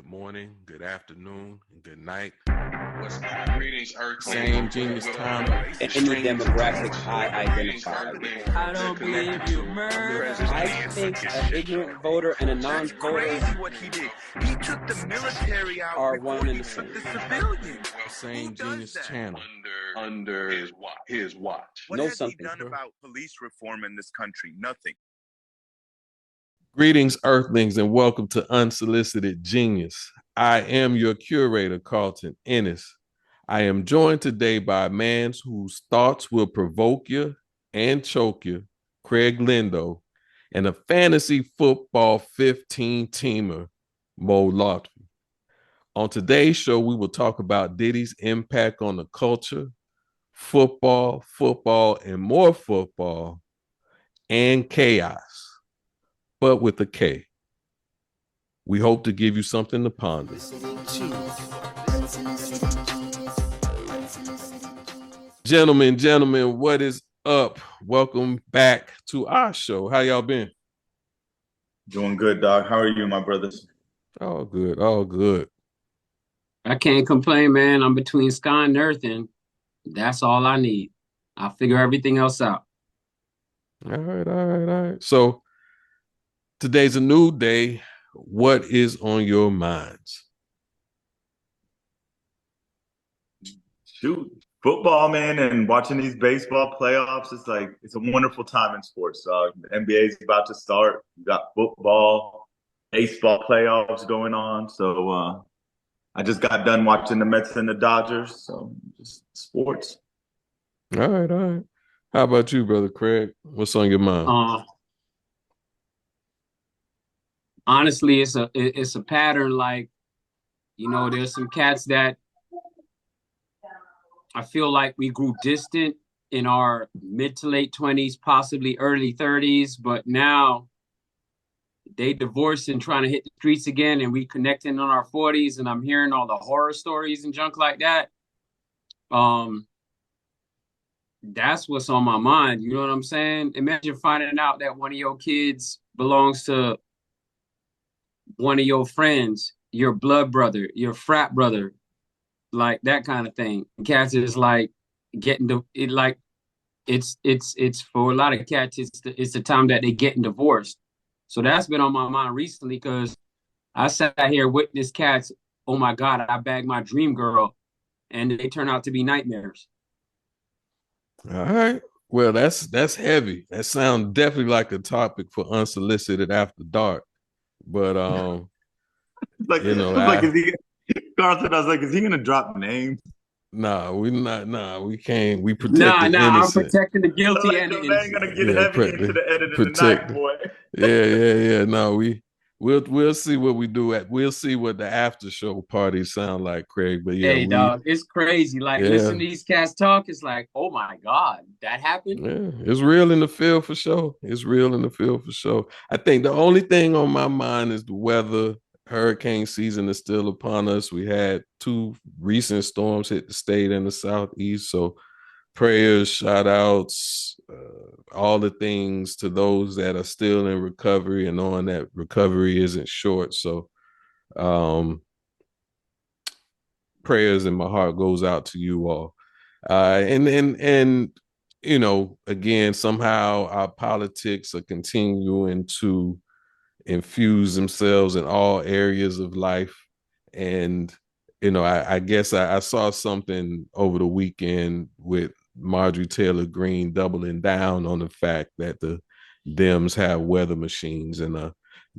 good morning, good afternoon, and good night. What's greetings, Earth? Same genius time. Any demographic I identify with. I don't believe you murder. I think an ignorant voter and a non-voter What he did. He took the military out are before one he and the took same. the civilians. Same Who does genius that? channel. Under his watch. What Know has something, he done bro. about police reform in this country? Nothing. Greetings, Earthlings, and welcome to Unsolicited Genius. I am your curator, Carlton Ennis. I am joined today by a man whose thoughts will provoke you and choke you, Craig Lindo, and a fantasy football 15-teamer, Mo Lofty. On today's show, we will talk about Diddy's impact on the culture, football, and more football, and chaos, but with a K. We hope to give you something to ponder. Gentlemen, what is up? Welcome back to our show. How y'all been? Doing good, dog. How are you, my brothers? All good. I can't complain, man. I'm between sky and earth, and that's all I need. I'll figure everything else out. All right. So today's a new day. What is on your minds? Shoot, football, man, and watching these baseball playoffs, it's a wonderful time in sports. The NBA is about to start. You got football, baseball playoffs going on. So I just got done watching the Mets and the Dodgers. So just sports. All right. How about you, brother Craig? What's on your mind? Honestly, it's a pattern. Like, there's some cats that I feel like we grew distant in our mid to late 20s, possibly early 30s, but now they divorced and trying to hit the streets again, and we connecting on our 40s, and I'm hearing all the horror stories and junk like that. That's what's on my mind. You know what I'm saying? Imagine finding out that one of your kids belongs to one of your friends, your blood brother, your frat brother, like that kind of thing. Cats is like getting it's for a lot of cats, it's the time that they getting divorced. So that's been on my mind recently because I sat here witness cats. Oh my God, I bagged my dream girl, and they turn out to be nightmares. All right. Well, that's heavy. That sounds definitely like a topic for Unsolicited After Dark. But Carlton, I was like, is he gonna drop names? Nah, we not. Nah, we can't. We protect the innocent. I'm protecting the guilty and the innocent. Ain't gonna get heavy into the editing tonight, boy. Yeah. No, we'll see what we do we'll see what the after show parties sound like, Craig. But yeah, dog, it's crazy. Like, listen to these cats talk. It's like, oh my God, that happened. Yeah, it's real in the field for sure. I think the only thing on my mind is the weather. Hurricane season is still upon us. We had 2 recent storms hit the state in the southeast. So prayers, shout outs, all the things to those that are still in recovery and knowing that recovery isn't short. So prayers in my heart goes out to you all. And again, somehow our politics are continuing to infuse themselves in all areas of life. And I guess I saw something over the weekend with Marjorie Taylor Greene doubling down on the fact that the Dems have weather machines and are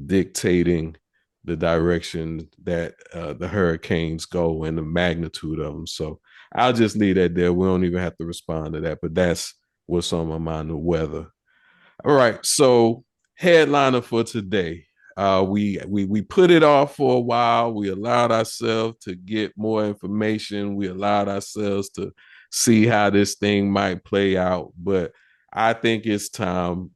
dictating the direction that the hurricanes go and the magnitude of them. So I'll just leave that there. We don't even have to respond to that, but that's what's on my mind, the weather. All right, so headliner for today. We put it off for a while. We allowed ourselves to get more information. We allowed ourselves to see how this thing might play out. But I think it's time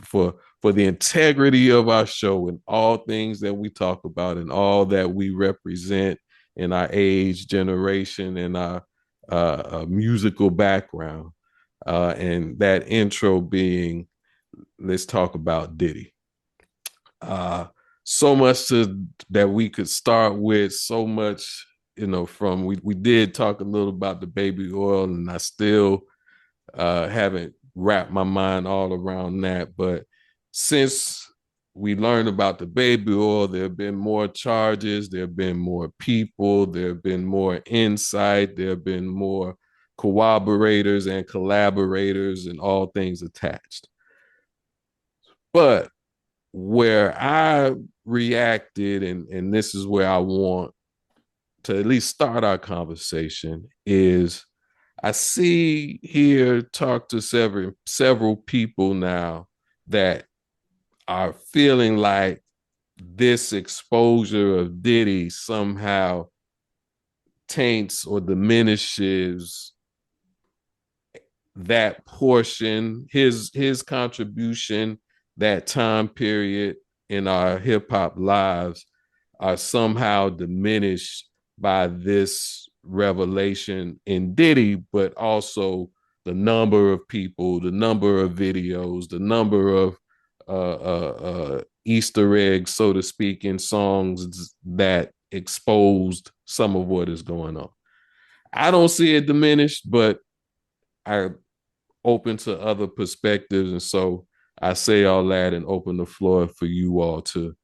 for the integrity of our show and all things that we talk about and all that we represent in our age, generation, and our musical background. And that intro being, let's talk about Diddy. so much that we could start with, so much, from we did talk a little about the baby oil, and I still haven't wrapped my mind all around that. But since we learned about the baby oil, there have been more charges, there have been more people, there have been more insight, there have been more corroborators and collaborators and all things attached. But where I reacted, and this is where I want to at least start our conversation, is I see here, talk to several people now that are feeling like this exposure of Diddy somehow taints or diminishes that portion, his contribution, that time period in our hip hop lives, are somehow diminished by this revelation in Diddy, but also the number of people, the number of videos, the number of Easter eggs, so to speak, in songs that exposed some of what is going on. I don't see it diminished, but I'm open to other perspectives. And so I say all that and open the floor for you all to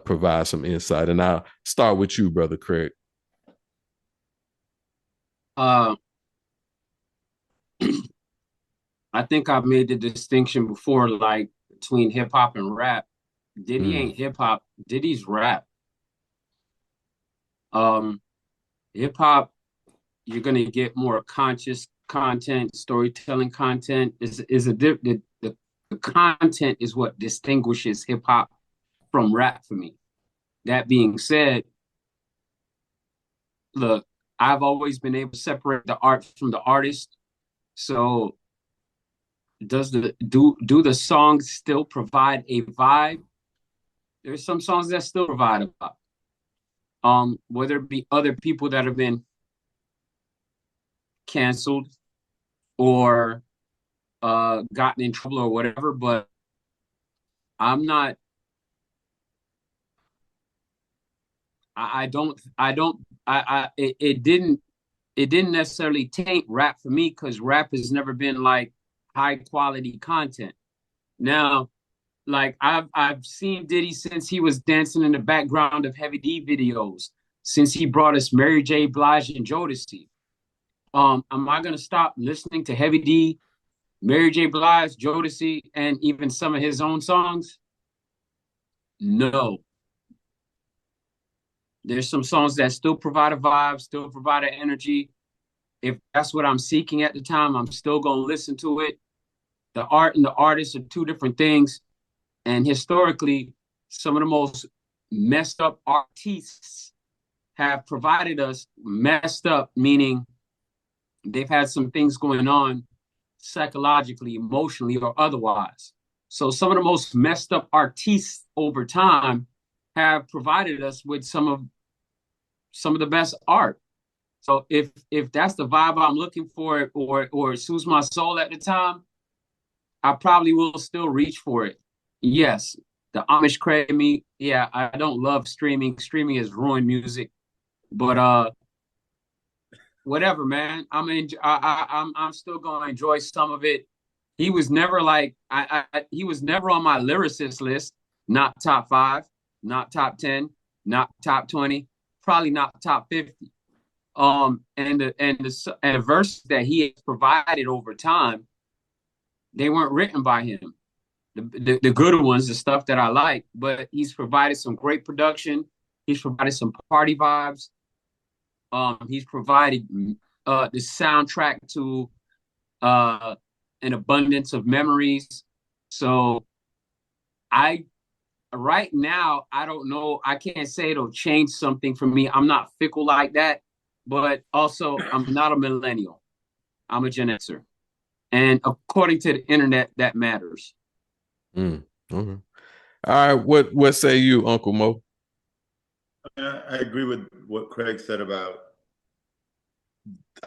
provide some insight. And I'll start with you, Brother Craig. I think I've made the distinction before, like between hip hop and rap. Diddy ain't hip hop. Diddy's rap. Hip hop, you're gonna get more conscious content, storytelling content. The content is what distinguishes hip hop from rap for me. That being said, look, I've always been able to separate the art from the artist. So do the songs still provide a vibe? There's some songs that still provide a vibe. Whether it be other people that have been canceled or gotten in trouble or whatever, but I'm not. It didn't necessarily taint rap for me, because rap has never been like high quality content. Now, like I've seen Diddy since he was dancing in the background of Heavy D videos, since he brought us Mary J. Blige and Jodeci. Am I gonna stop listening to Heavy D, Mary J. Blige, Jodeci, and even some of his own songs? No. There's some songs that still provide a vibe, still provide an energy. If that's what I'm seeking at the time, I'm still gonna listen to it. The art and the artist are two different things. And historically, some of the most messed up artists have provided us messed up, meaning they've had some things going on psychologically, emotionally, or otherwise. So some of the most messed up artists over time have provided us with some of the best art. So if that's the vibe I'm looking for, or it suits my soul at the time, I probably will still reach for it. Yes, the Amish credit me. Yeah, I don't love streaming. Streaming has ruined music, but whatever, man. I'm still gonna enjoy some of it. He was never like he was never on my lyricist list. Not top 5, not top 10, not top 20, probably not top 50. And the verses that he has provided over time, they weren't written by him. The good ones, the stuff that I like, but he's provided some great production. He's provided some party vibes. He's provided the soundtrack to an abundance of memories. So right now, I don't know. I can't say it'll change something for me. I'm not fickle like that, but also I'm not a millennial. I'm a Gen Xer. And according to the internet, that matters. Okay. All right. What say you, Uncle Mo? I agree with what Craig said about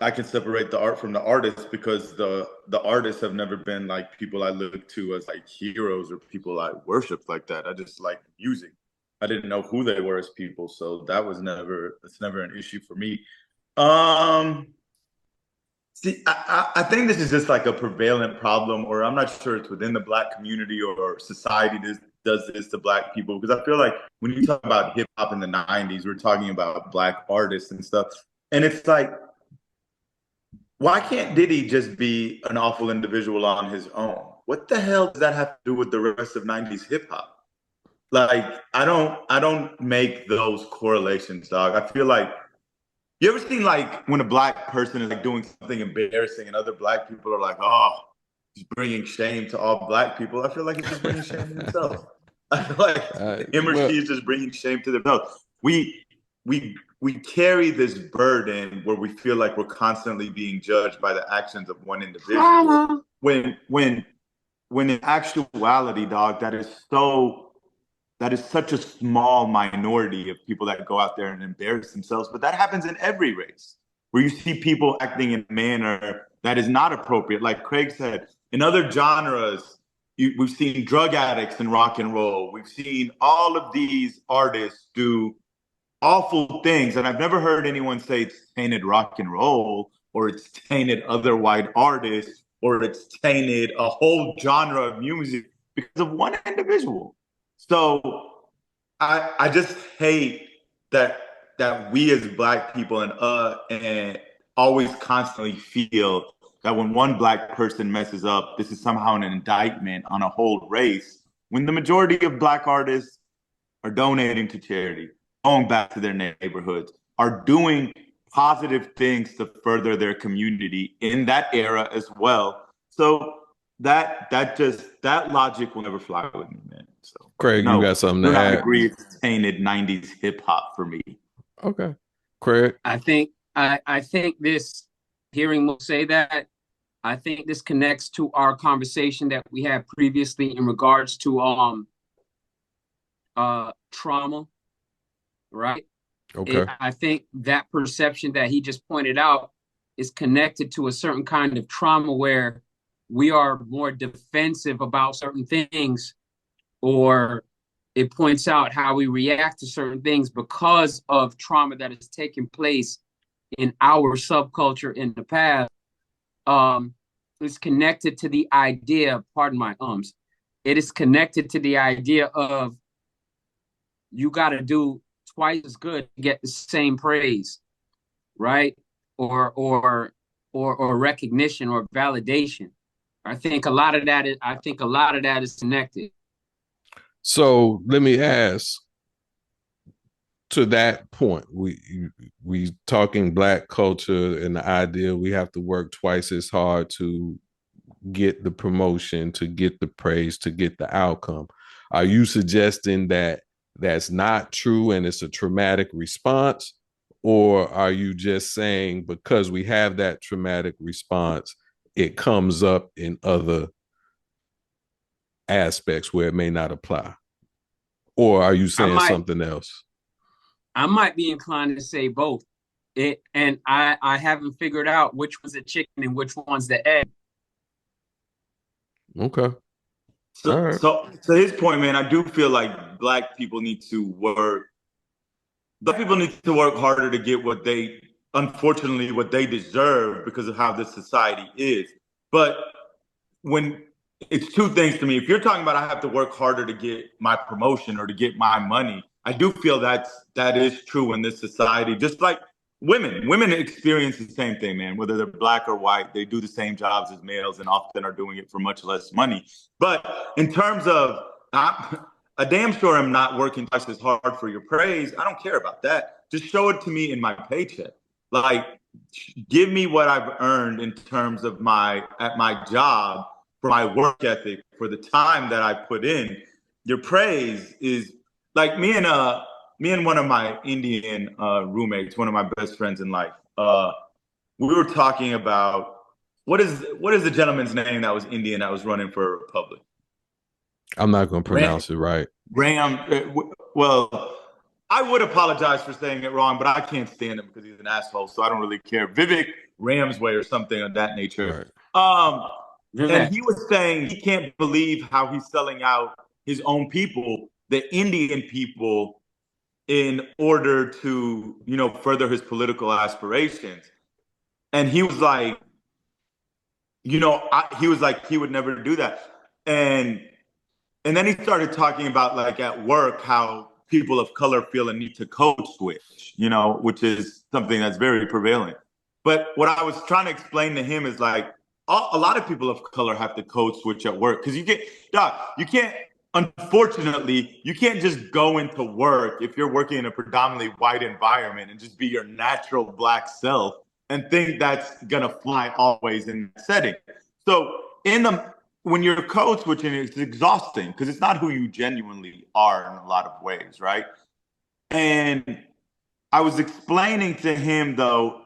I can separate the art from the artist, because the artists have never been like people I look to as like heroes or people I worship like that. I just like music. I didn't know who they were as people, so that's never an issue for me. See, I think this is just like a prevalent problem, or I'm not sure it's within the Black community or society does this to Black people. Because I feel like when you talk about hip hop in the '90s, we're talking about Black artists and stuff, and it's like, why can't Diddy just be an awful individual on his own? What the hell does that have to do with the rest of '90s hip hop? Like, I don't make those correlations, dog. I feel like, you ever seen like when a Black person is like doing something embarrassing and other Black people are like, oh, he's bringing shame to all Black people? I feel like he's just bringing shame to himself. I feel like him or she is just bringing shame to themselves. We carry this burden where we feel like we're constantly being judged by the actions of one individual. When in actuality, dog, that is such a small minority of people that go out there and embarrass themselves. But that happens in every race, where you see people acting in a manner that is not appropriate. Like Craig said, in other genres, we've seen drug addicts in rock and roll. We've seen all of these artists do awful things. And I've never heard anyone say it's tainted rock and roll, or it's tainted other white artists, or it's tainted a whole genre of music because of one individual. So I just hate that we as Black people and always constantly feel that when one Black person messes up, this is somehow an indictment on a whole race, when the majority of Black artists are donating to charity, going back to their neighborhoods, are doing positive things to further their community in that era as well. So that logic will never fly with me, man. So Craig, no, you got something to add? I agree, it's tainted '90s hip hop for me. Okay, Craig. I think this, hearing Mo say that, I think this connects to our conversation that we had previously in regards to trauma, right? Okay. I think that perception that he just pointed out is connected to a certain kind of trauma where we are more defensive about certain things, or it points out how we react to certain things because of trauma that has taken place in our subculture in the past. It's connected to the idea, pardon my it is connected to the idea of you got to do twice as good to get the same praise, right? Or recognition or validation. I think a lot of that is connected. So let me ask, to that point, we talking Black culture and the idea we have to work twice as hard to get the promotion, to get the praise, to get the outcome. Are you suggesting that that's not true and it's a traumatic response? Or are you just saying because we have that traumatic response, it comes up in other aspects where it may not apply? Or are you saying something else? I might be inclined to say both. And I haven't figured out which one's the chicken and which one's the egg. Okay. So to his point, man, I do feel like Black people need to work. Black people need to work harder to get what they deserve because of how this society is. But when it's two things to me, if you're talking about I have to work harder to get my promotion or to get my money, I do feel that is true in this society. Just like women experience the same thing, man. Whether they're Black or white, they do the same jobs as males and often are doing it for much less money. But in terms of, a damn sure I'm not working twice as hard for your praise. I don't care about that. Just show it to me in my paycheck. Like, give me what I've earned in terms of at my job, for my work ethic, for the time that I put in. Your praise is like me and one of my Indian roommates, one of my best friends in life. We were talking about what is the gentleman's name that was Indian that was running for Republic? I'm not going to pronounce it right. Ram. Well, I would apologize for saying it wrong, but I can't stand him because he's an asshole, so I don't really care. Vivek Ramsway or something of that nature. Right. And he was saying he can't believe how he's selling out his own people, the Indian people in order to, further his political aspirations. And he was like, he was like, he would never do that. And then he started talking about, like, at work, how people of color feel a need to code switch, which is something that's very prevalent. But what I was trying to explain to him is, like, a lot of people of color have to code switch at work, because you can't, unfortunately, you can't just go into work if you're working in a predominantly white environment and just be your natural Black self and think that's gonna fly always in that setting. So when you're code switching, it's exhausting because it's not who you genuinely are in a lot of ways, right? And I was explaining to him, though,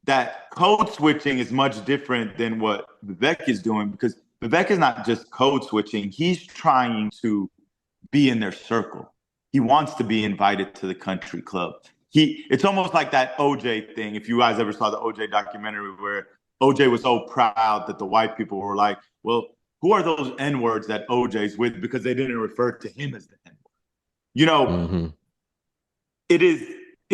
that code switching is much different than what Vivek is doing, because Vivek is not just code switching. He's trying to be in their circle. He wants to be invited to the country club. It's almost like that OJ thing. If you guys ever saw the OJ documentary, where OJ was so proud that the white people were like, well, who are those N-words that OJ's with? Because they didn't refer to him as the N-word. Mm-hmm. It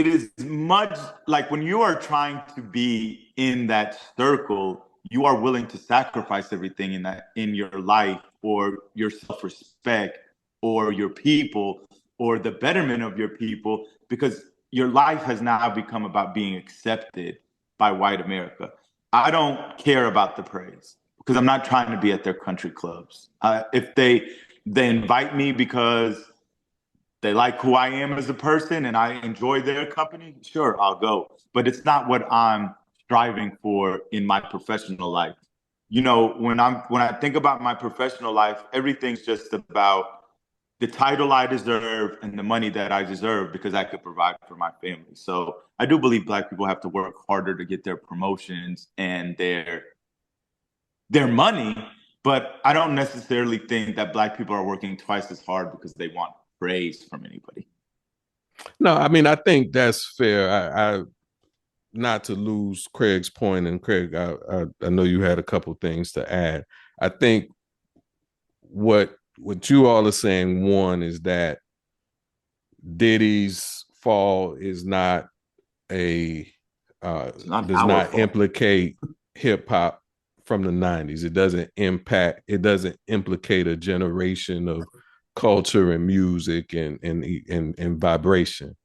is much like, when you are trying to be in that circle, you are willing to sacrifice everything in your life, or your self-respect, or your people, or the betterment of your people, because your life has now become about being accepted by white America. I don't care about the praise, because I'm not trying to be at their country clubs. If they invite me because they like who I am as a person and I enjoy their company, sure, I'll go. But it's not what I'm striving for in my professional life. When I think about my professional life, everything's just about the title I deserve and the money that I deserve, because I could provide for my family. So I do believe Black people have to work harder to get their promotions and their money, but I don't necessarily think that Black people are working twice as hard because they want praise from anybody. No, I mean, I think that's fair. I not to lose Craig's point, and Craig, I know you had a couple things to add. I think what you all are saying, one, is that Diddy's fall is not does not implicate hip hop from the 90s. It doesn't implicate a generation of culture and music and vibration.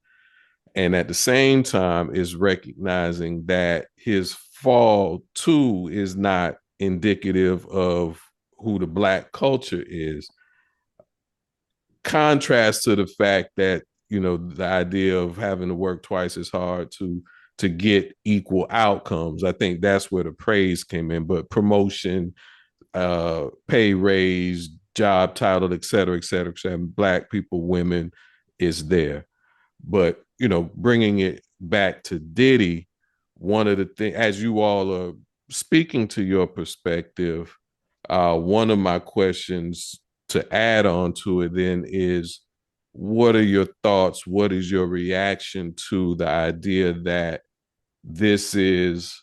And at the same time is recognizing that his fall too is not indicative of who the Black culture is. Contrast to the fact that, the idea of having to work twice as hard to get equal outcomes. I think that's where the praise came in. But promotion, pay raise, job title, et cetera, et cetera, et cetera, Black people, women, is there. But, bringing it back to Diddy, one of the things, as you all are speaking to your perspective, one of my questions to add on to it then is, what are your thoughts? What is your reaction to the idea that this is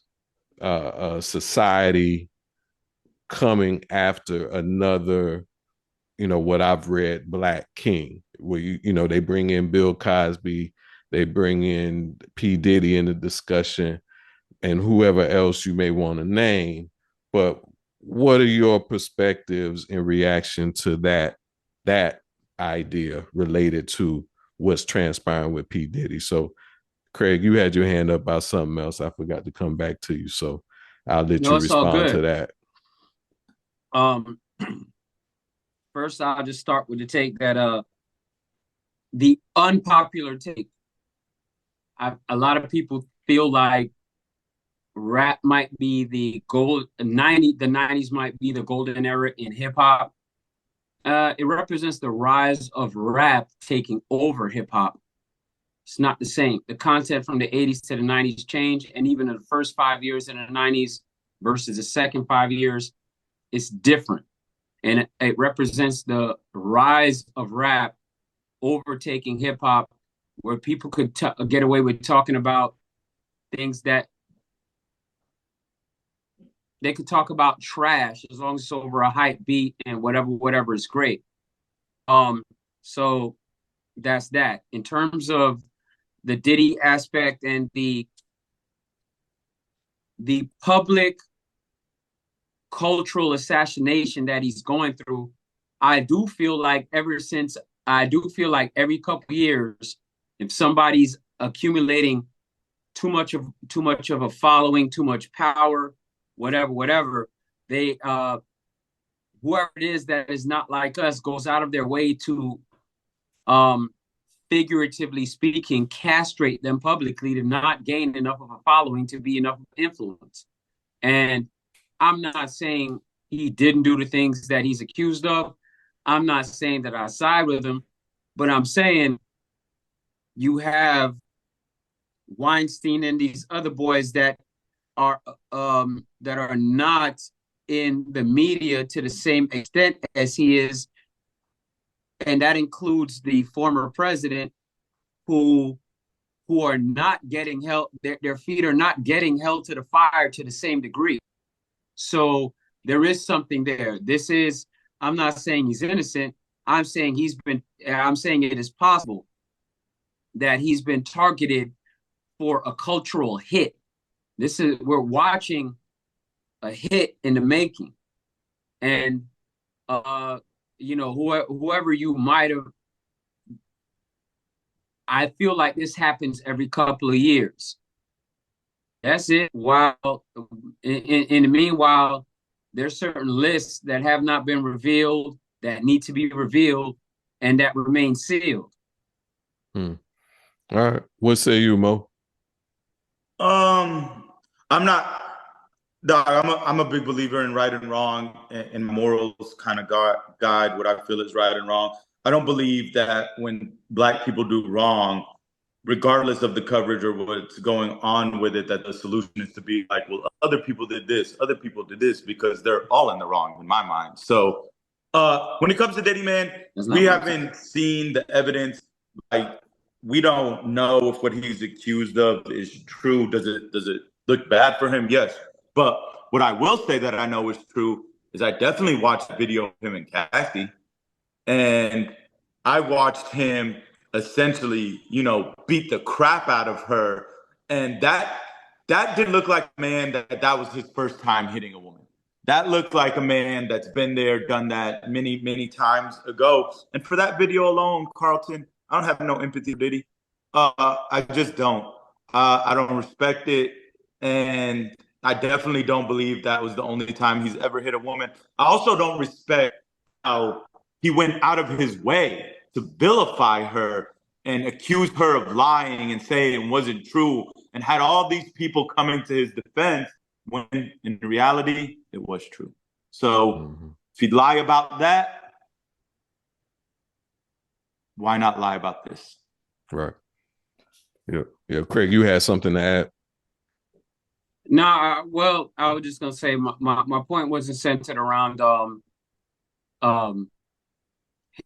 a society coming after another, what I've read, Black king, where they bring in Bill Cosby, they bring in P. Diddy in the discussion, and whoever else you may want to name. But what are your perspectives in reaction to that idea related to what's transpiring with P. Diddy? So, Craig, you had your hand up about something else. I forgot to come back to you, so I'll let you respond to that. First, I'll just start with the take that the unpopular take. A lot of people feel like rap might be the 90s might be the golden era in hip hop. It represents the rise of rap taking over hip hop. It's not the same. The content from the 80s to the 90s changed, and even in the first 5 years in the 90s versus the second 5 years, it's different. And it represents the rise of rap overtaking hip hop, where people could get away with talking about things that they could talk about trash as long as it's over a hype beat and whatever is great. So that's that. In terms of the Diddy aspect and the public cultural assassination that he's going through, I do feel like every couple years, if somebody's accumulating too much of a following, too much power, whatever, they whoever it is that is not like us goes out of their way to um figuratively speaking, castrate them publicly to not gain enough of a following to be enough influence. And I'm not saying he didn't do the things that he's accused of. I'm not saying that I side with him, but I'm saying you have Weinstein and these other boys are that are not in the media to the same extent as he is, and that includes the former president who are not getting held, their feet are not getting held to the fire to the same degree. So there is something there. I'm not saying he's innocent. I'm saying it is possible that he's been targeted for a cultural hit. We're watching a hit in the making. And whoever you might have, I feel like this happens every couple of years. That's it. While in the meanwhile, there's certain lists that have not been revealed, that need to be revealed, and that remain sealed. All right. What say you, Mo? I'm not, dog. I'm a big believer in right and wrong, and morals kind of guide what I feel is right and wrong. I don't believe that when Black people do wrong, regardless of the coverage or what's going on with it, that the solution is to be like, well, other people did this, because they're all in the wrong in my mind. So when it comes to Diddy, man, we haven't seen the evidence. Like, we don't know if what he's accused of is true. Does it look bad for him? Yes. But what I will say that I know is true is I definitely watched the video of him and Cassie, and I watched him essentially, beat the crap out of her. And that didn't look like a man that was his first time hitting a woman. That looked like a man that's been there, done that many, many times ago. And for that video alone, Carlton, I don't have no empathy for Diddy. I just don't. I don't respect it. And I definitely don't believe that was the only time he's ever hit a woman. I also don't respect how he went out of his way to vilify her and accuse her of lying and say it wasn't true, and had all these people coming to his defense when in reality it was true. So if he'd lie about that, why not lie about this? Right. Yeah. Craig, you had something to add? No, well, I was just gonna say my point wasn't centered around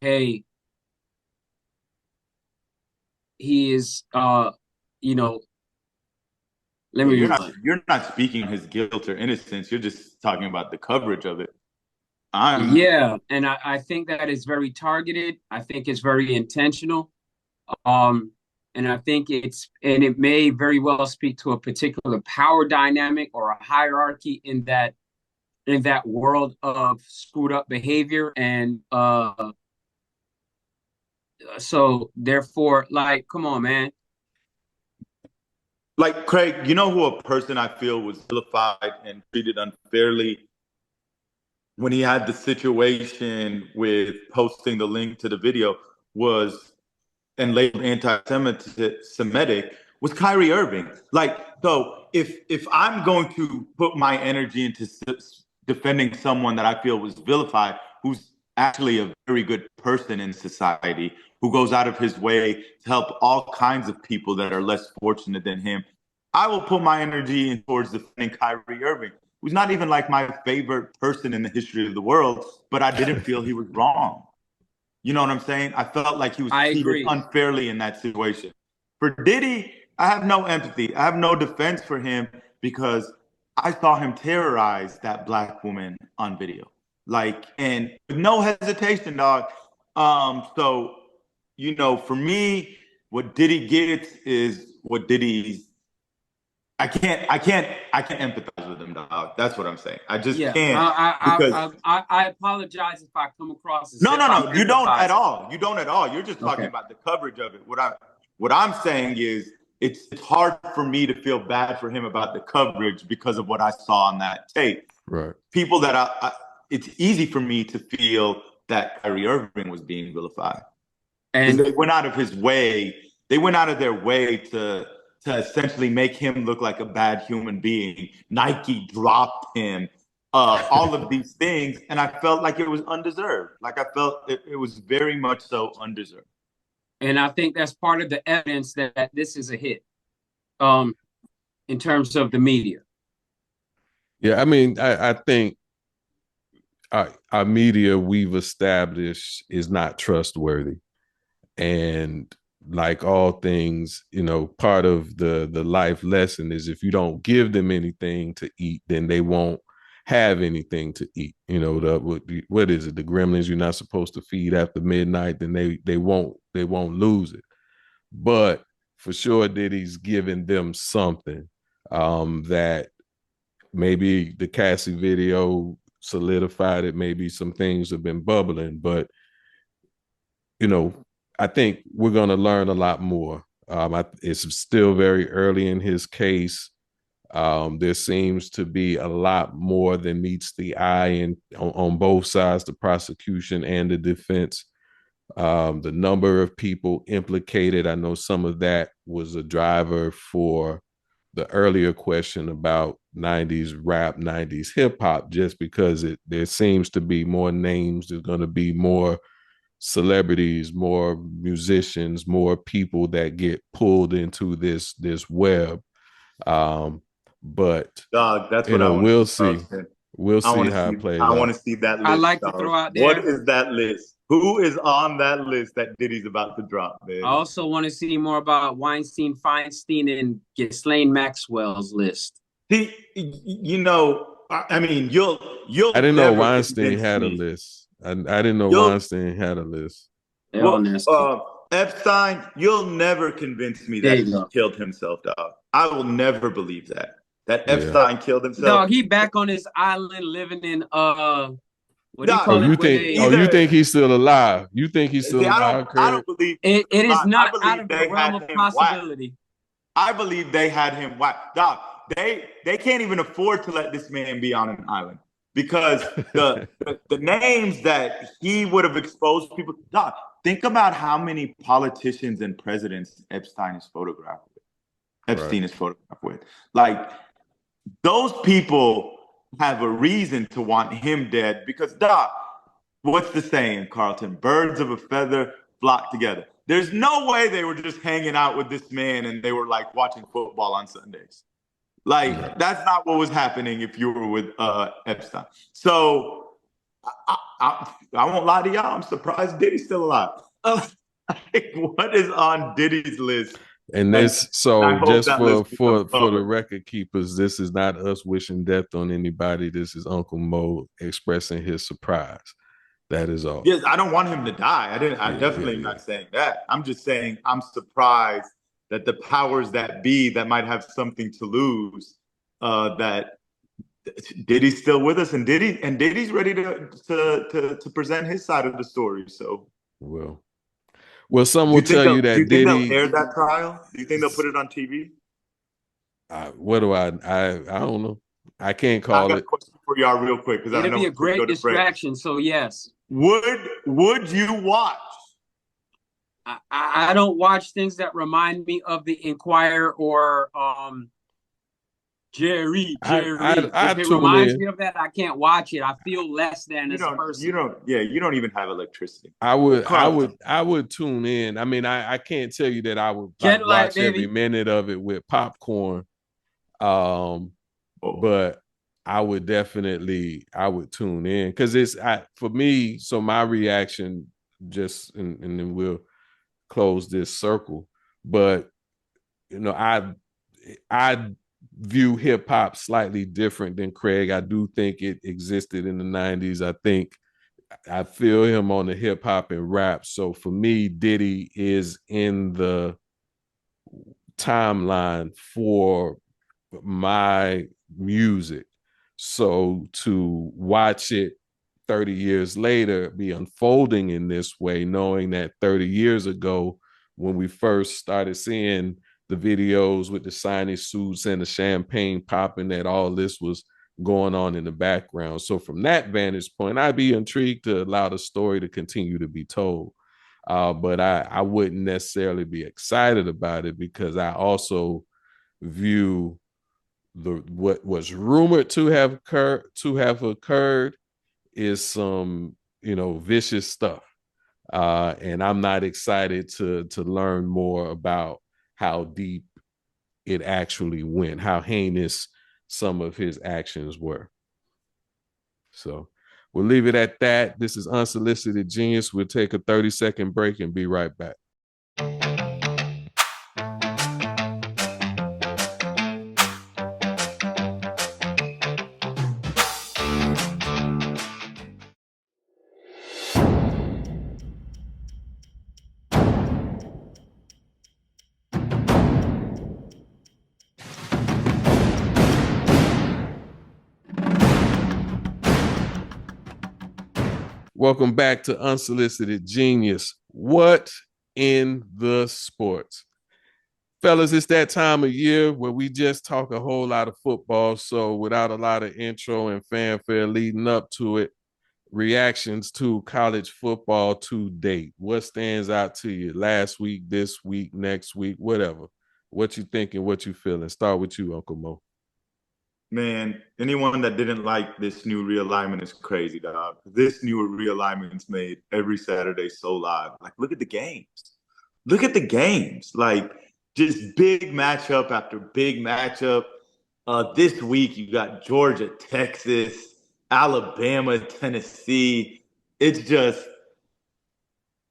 hey, he is you're not speaking his guilt or innocence. You're just talking about the coverage of it. Yeah, and I think that is very targeted. I think it's very intentional. And I think it may very well speak to a particular power dynamic or a hierarchy in that world of screwed up behavior. And so therefore, like, come on, man. Like, Craig, you know who a person I feel was vilified and treated unfairly when he had the situation with posting the link to the video was, and labeled anti-Semitic, was Kyrie Irving. Like, so if I'm going to put my energy into defending someone that I feel was vilified, who's actually a very good person in society, who goes out of his way to help all kinds of people that are less fortunate than him, I will put my energy in towards defending Kyrie Irving, who's not even like my favorite person in the history of the world, but I didn't feel he was wrong. You know what I'm saying? I felt like he was treated unfairly in that situation. For Diddy, I have no empathy. I have no defense for him because I saw him terrorize that Black woman on video. Like, and with no hesitation, dog. So for me, what Diddy gets is what Diddy's. I can't empathize with him, dog. That's what I'm saying. I just Yeah, can't because I apologize if I come across as no, if no, I'm no. You don't at empathizing. all. You don't at all. You're just talking Okay. about the coverage of it. What I'm saying is it's hard for me to feel bad for him about the coverage because of what I saw on that tape. Right. People that it's easy for me to feel that Kyrie Irving was being vilified. And They went out of his way. They went out of their way to essentially make him look like a bad human being. Nike dropped him. All of these things, and I felt like it was undeserved. Like I felt it was very much so undeserved. and I think that's part of the evidence that this is a hit. In terms of the media. Yeah, I mean, I think our media we've established is not trustworthy, and like all things, part of the life lesson is if you don't give them anything to eat, then they won't have anything to eat. What is it? The gremlins you're not supposed to feed after midnight, then they won't lose it. But for sure, Diddy's giving them something that maybe the Cassie video solidified it. Maybe some things have been bubbling, but I think we're going to learn a lot more. It's still very early in his case. There seems to be a lot more than meets the eye on both sides, the prosecution and the defense. The number of people implicated, I know some of that was a driver for the earlier question about 90s rap, 90s hip hop, just because there seems to be more names. There's going to be more celebrities, more musicians, more people that get pulled into this web. But Dog, that's what I want we'll to see. see. We'll see how it plays out. I want to see that list. I like to dog. throw out What there. is that list? Who is on that list that Diddy's about to drop, man? I also want to see more about Weinstein, Feinstein, and Ghislaine Maxwell's list. See, I mean, you'll. I didn't know never Weinstein convince had a me. list. I didn't know Weinstein had a list. Epstein, you'll never convince me that he killed himself, dog. I will never believe that Epstein killed himself. Dog, he back on his island living in what do you call it? You think he's still alive? You think he's still alive? I don't believe it is not out of the realm of possibility. I believe they had him whacked. Dog, they can't even afford to let this man be on an island because the names that he would have exposed people. Dog, think about how many politicians and presidents Epstein is photographed with. Like, those people have a reason to want him dead because, dog, what's the saying, Carlton? Birds of a feather flock together. There's no way they were just hanging out with this man and they were like watching football on Sundays. Like, that's not what was happening if you were with Epstein. So I won't lie to y'all. I'm surprised Diddy's still alive. What is on Diddy's list? And this, so just for the record keepers, this is not us wishing death on anybody. This is Uncle Mo expressing his surprise. That is all. Yes, I don't want him to die. I'm definitely not saying that. I'm just saying I'm surprised that the powers that be that might have something to lose, that Diddy's still with us, and Diddy's ready to present his side of the story. So well, some will tell you that do you Diddy. Think they'll air that trial? Do you think they'll put it on TV? What do I don't know. I can't call I got it. a question for y'all real quick because I know it'll be a great distraction. So yes, would you watch? I don't watch things that remind me of the Inquirer or Jerry. If it reminds me of that, I can't watch it. I feel less than as a person. You don't even have electricity. I would tune in. I mean, I can't tell you that I would watch every minute of it with popcorn. But I would tune in because for me. So my reaction, and then we'll close this circle. But I view hip hop slightly different than Craig. I do think it existed in the 90s. I think I feel him on the hip hop and rap. So for me, Diddy is in the timeline for my music. So to watch it 30 years later be unfolding in this way, knowing that 30 years ago, when we first started seeing the videos with the shiny suits and the champagne popping, that all this was going on in the background. So from that vantage point, I'd be intrigued to allow the story to continue to be told. But I wouldn't necessarily be excited about it, because I also view what was rumored to have occurred is some vicious stuff, and I'm not excited to learn more about how deep it actually went, how heinous some of his actions were. So we'll leave it at that. This is Unsolicited Genius. We'll take a 30-second break and be right back. Welcome back to Unsolicited Genius. What in the sports? Fellas, it's that time of year where we just talk a whole lot of football. So without a lot of intro and fanfare leading up to it, reactions to college football to date. What stands out to you last week, this week, next week, whatever? What you thinking, what you feeling? Start with you, Uncle Mo. Man, anyone that didn't like this new realignment is crazy, dog. This new realignment's made every Saturday so live. Like, look at the games. Look at the games. Like, just big matchup after big matchup. This week, you got Georgia, Texas, Alabama, Tennessee. It's just,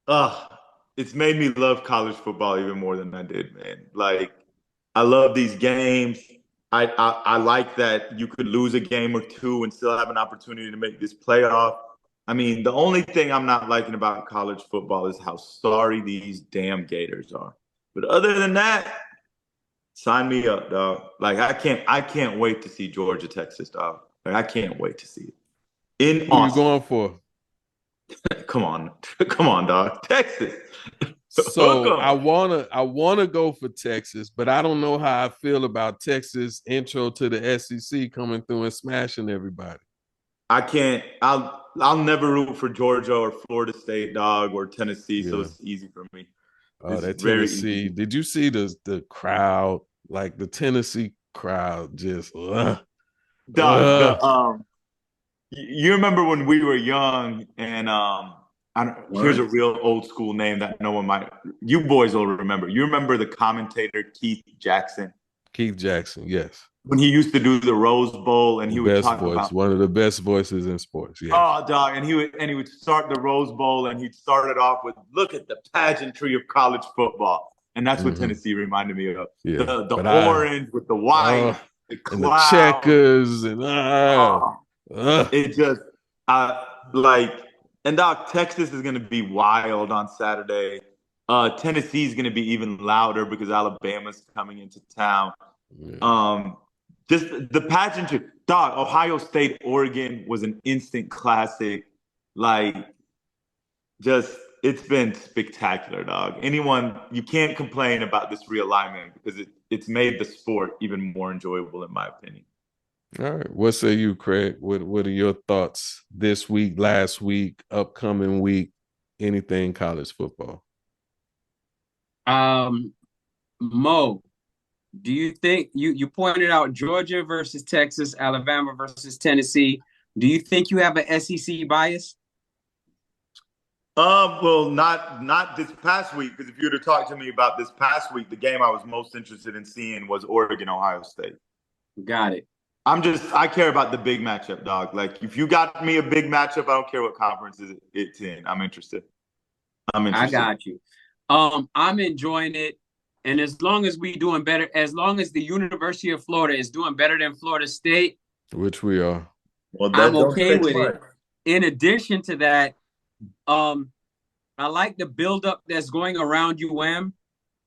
it's made me love college football even more than I did, man. Like, I love these games. I like that you could lose a game or two and still have an opportunity to make this playoff. I mean, the only thing I'm not liking about college football is how sorry these damn Gators are. But other than that, sign me up, dog. Like, I can't wait to see Georgia, Texas, dog. Like, I can't wait to see it. In Who Austin. you going for? Come on, dog. Texas. So I wanna go for Texas, but I don't know how I feel about Texas intro to the SEC coming through and smashing everybody. I can't. I'll never root for Georgia or Florida State, dog, or Tennessee. Yeah. So it's easy for me. Oh, that very Tennessee. easy. Did you see the crowd? Like the Tennessee crowd just Dog, you remember when we were young and here's a real old school name that no one might, you boys will remember. You remember the commentator Keith Jackson? Keith Jackson, yes. When he used to do the Rose Bowl and he would talk about one of the best voices in sports. Yes. Oh, dog, and he would start the Rose Bowl and he'd start it off with, "Look at the pageantry of college football," and that's what Tennessee reminded me of. Yeah. The orange with the white, the cloud, and the checkers, and it just like. And dog, Texas is going to be wild on Saturday. Tennessee is going to be even louder because Alabama's coming into town. Yeah. Just the pageantry. Dog, Ohio State, Oregon was an instant classic. Like, just, it's been spectacular, dog. You can't complain about this realignment because it's made the sport even more enjoyable, in my opinion. All right. What say you, Craig? What are your thoughts this week, last week, upcoming week, anything college football? Mo, do you think you pointed out Georgia versus Texas, Alabama versus Tennessee? Do you think you have an SEC bias? Well, not this past week, because if you were to talk to me about this past week, the game I was most interested in seeing was Oregon, Ohio State. Got it. I care about the big matchup, dog. Like, if you got me a big matchup, I don't care what conference it's in. I'm interested. I got you. I'm enjoying it. And as long as we doing better, as long as the University of Florida is doing better than Florida State, which we are, well, I'm okay with it. in addition to that, I like the buildup that's going around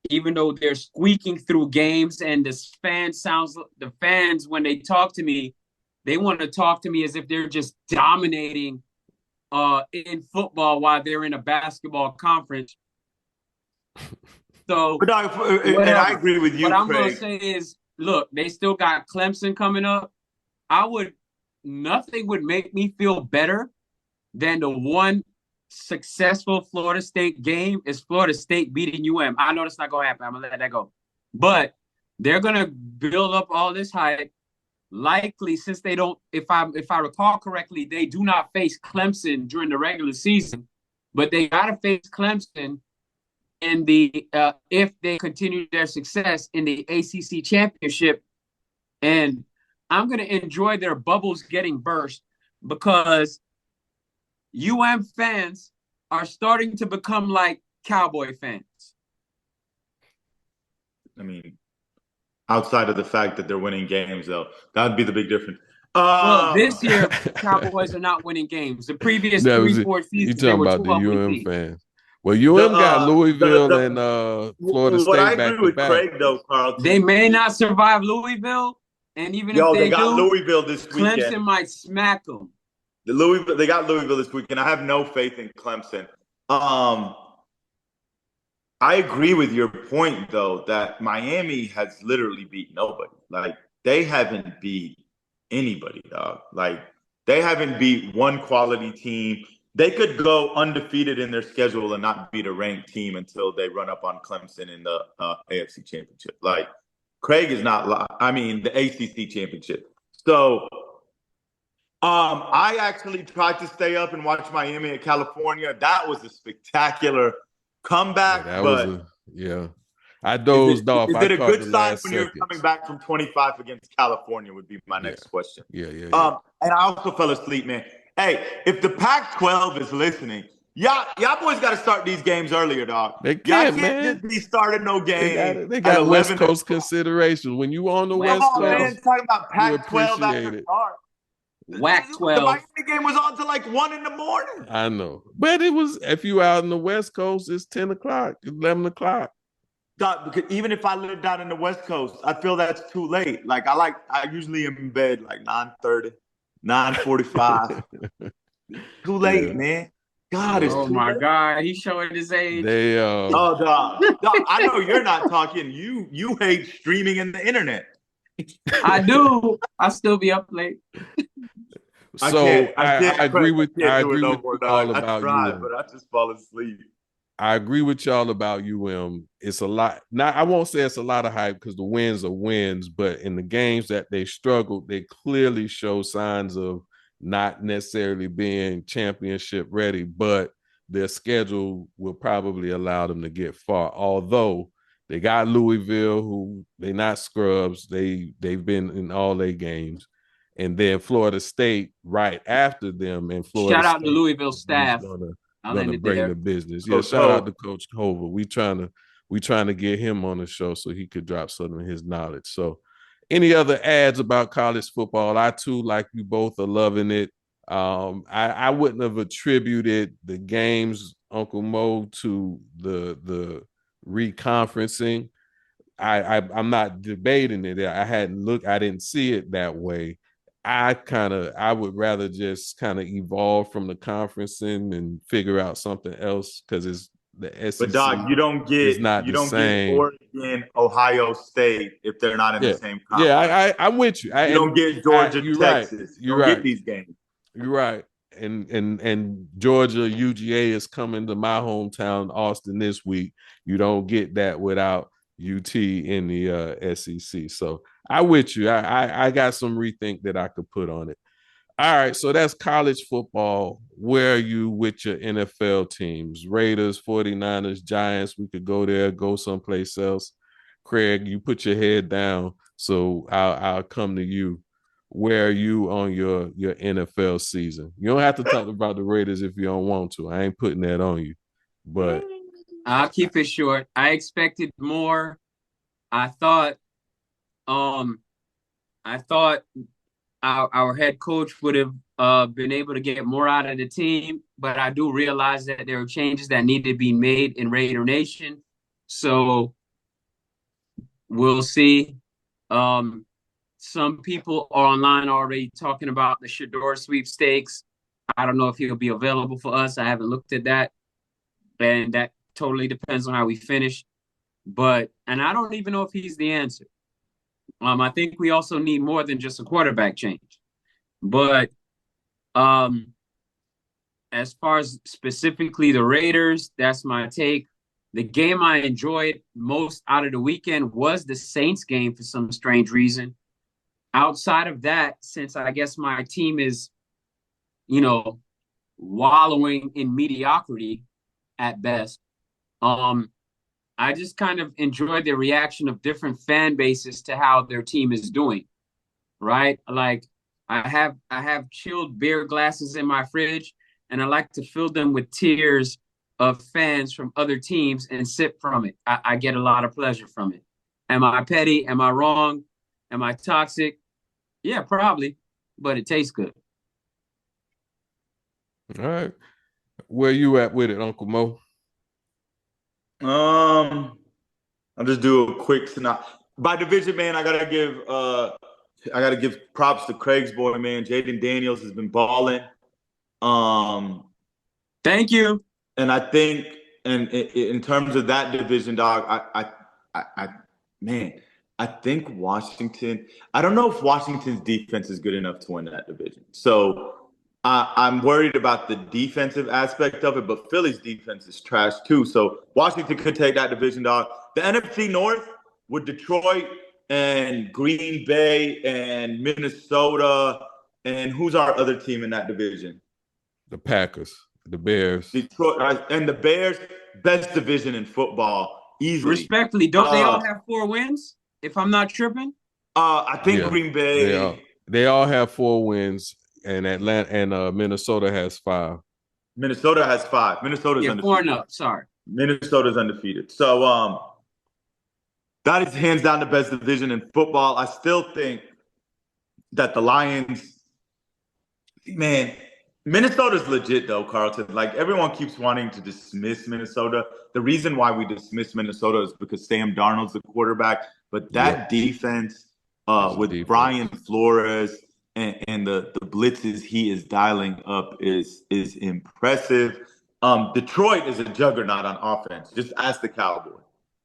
even though they're squeaking through games, and the fans, when they talk to me, they want to talk to me as if they're just dominating in football while they're in a basketball conference. So, and I agree with you, what I'm Craig. gonna say is, look, they still got Clemson coming up. Nothing would make me feel better than the one successful Florida State game is Florida State beating UM. I know that's not gonna happen. I'm gonna let that go. But they're gonna build up all this hype. Likely, since they don't, if I recall correctly, they do not face Clemson during the regular season, but they gotta face Clemson in the if they continue their success in the ACC championship. And I'm gonna enjoy their bubbles getting burst, because UM fans are starting to become like Cowboy fans. I mean, outside of the fact that they're winning games, though, that would be the big difference. Well, this year, Cowboys are not winning games. The previous 3-4 seasons, they were 12 the UM wins. fans. Well, UM got Louisville and Florida State. What I back agree with back. Craig, though, Carlton, they may not survive Louisville, and even if they got do, Louisville this weekend. Clemson might smack them. They got Louisville this weekend. I have no faith in Clemson. I agree with your point, though, that Miami has literally beat nobody. Like, they haven't beat anybody, dog. Like, they haven't beat one quality team. They could go undefeated in their schedule and not beat a ranked team until they run up on Clemson in the AFC Championship. Like, Craig is not the ACC Championship. So, I actually tried to stay up and watch Miami at California. That was a spectacular comeback. I dozed off. Is it a good sign when you're coming back from 25 against California would be my next question. And I also fell asleep, man. Hey, if the Pac-12 is listening, y'all boys got to start these games earlier, dog. They can't, man. Just be starting no game. They got West Coast considerations. When you on the West Coast, man, talking about Pac-12 after dark. WAC-12. The Miami game was on till like 1 a.m. I know. But it was, if you out in the West Coast, it's 10 o'clock, 11 o'clock. Because even if I lived out in the West Coast, I feel that's too late. Like, I usually am in bed like 9:30, 9:45. Too late, man. God, it's too my late. God, he's showing his age. Dog, I know you're not talking. You hate streaming in the internet. I do. I still be up late. So I agree with all about UM. But I just fall asleep. I agree with y'all about UM. It's a lot. Now, I won't say it's a lot of hype because the wins are wins, but in the games that they struggled, they clearly show signs of not necessarily being championship ready, but their schedule will probably allow them to get far. Although they got Louisville, who they're not scrubs. They've been in all their games. And then Florida State right after them. And Florida Shout out State to Louisville staff. Gonna bring the business. Shout out to Coach Hova. We trying to get him on the show so he could drop some of his knowledge. So any other ads about college football? I too, like you both, are loving it. I wouldn't have attributed the games, Uncle Mo, to the reconferencing. I'm not debating it. I didn't see it that way. I would rather just kind of evolve from the conferencing and figure out something else, because it's the SEC. But Doc, you don't get Oregon, Ohio State if they're not in the same conference. Yeah, I'm with you. You don't get Georgia, Texas. You don't get these games. You're right. And Georgia UGA is coming to my hometown, Austin, this week. You don't get that without UT in the SEC. So I with you. I got some rethink that I could put on it. All right, so that's college football. Where are you with your NFL teams? Raiders, 49ers, Giants. We could go there, go someplace else. Craig, you put your head down, so I'll come to you. Where are you on your NFL season? You don't have to talk about the Raiders if you don't want to. I ain't putting that on you. But I'll keep it short. I expected more. I thought our head coach would have been able to get more out of the team, but I do realize that there are changes that need to be made in Raider Nation. So we'll see. Some people are online already talking about the Shador sweepstakes. I don't know if he'll be available for us. I haven't looked at that, and that totally depends on how we finish. And I don't even know if he's the answer. I think we also need more than just a quarterback change. But as far as specifically the Raiders, that's my take. The game I enjoyed most out of the weekend was the Saints game for some strange reason. Outside of that, since I guess my team is, wallowing in mediocrity at best, I just kind of enjoyed the reaction of different fan bases to how their team is doing, right? Like I have chilled beer glasses in my fridge, and I like to fill them with tears of fans from other teams and sip from it. I get a lot of pleasure from it. Am I petty? Am I wrong? Am I toxic? Yeah, probably, but it tastes good. All right. Where you at with it, Uncle Mo? I'll just do a quick synopsis. By division, man, I gotta give props to Craig's boy, man. Jaden Daniels has been balling. Thank you. And I think, and in terms of that division, dog, man, I think Washington. I don't know if Washington's defense is good enough to win that division. So I'm worried about the defensive aspect of it, but Philly's defense is trash too. So Washington could take that division, dog. The NFC North with Detroit and Green Bay and Minnesota, and who's our other team in that division? The Packers, the Bears. Detroit and the Bears, best division in football, easily. Respectfully, don't they all have 4 wins, if I'm not tripping? I think Green Bay. They all have 4 wins. And Atlanta and Minnesota has 5. Minnesota has 5. Minnesota's undefeated. 4-0. Sorry. Minnesota's undefeated. So that is hands down the best division in football. I still think that the Lions, man, Minnesota's legit though, Carlton. Like everyone keeps wanting to dismiss Minnesota. The reason why we dismiss Minnesota is because Sam Darnold's the quarterback. But that defense with Brian Flores and the blitzes he is dialing up is impressive. Detroit is a juggernaut on offense. Just ask the Cowboys.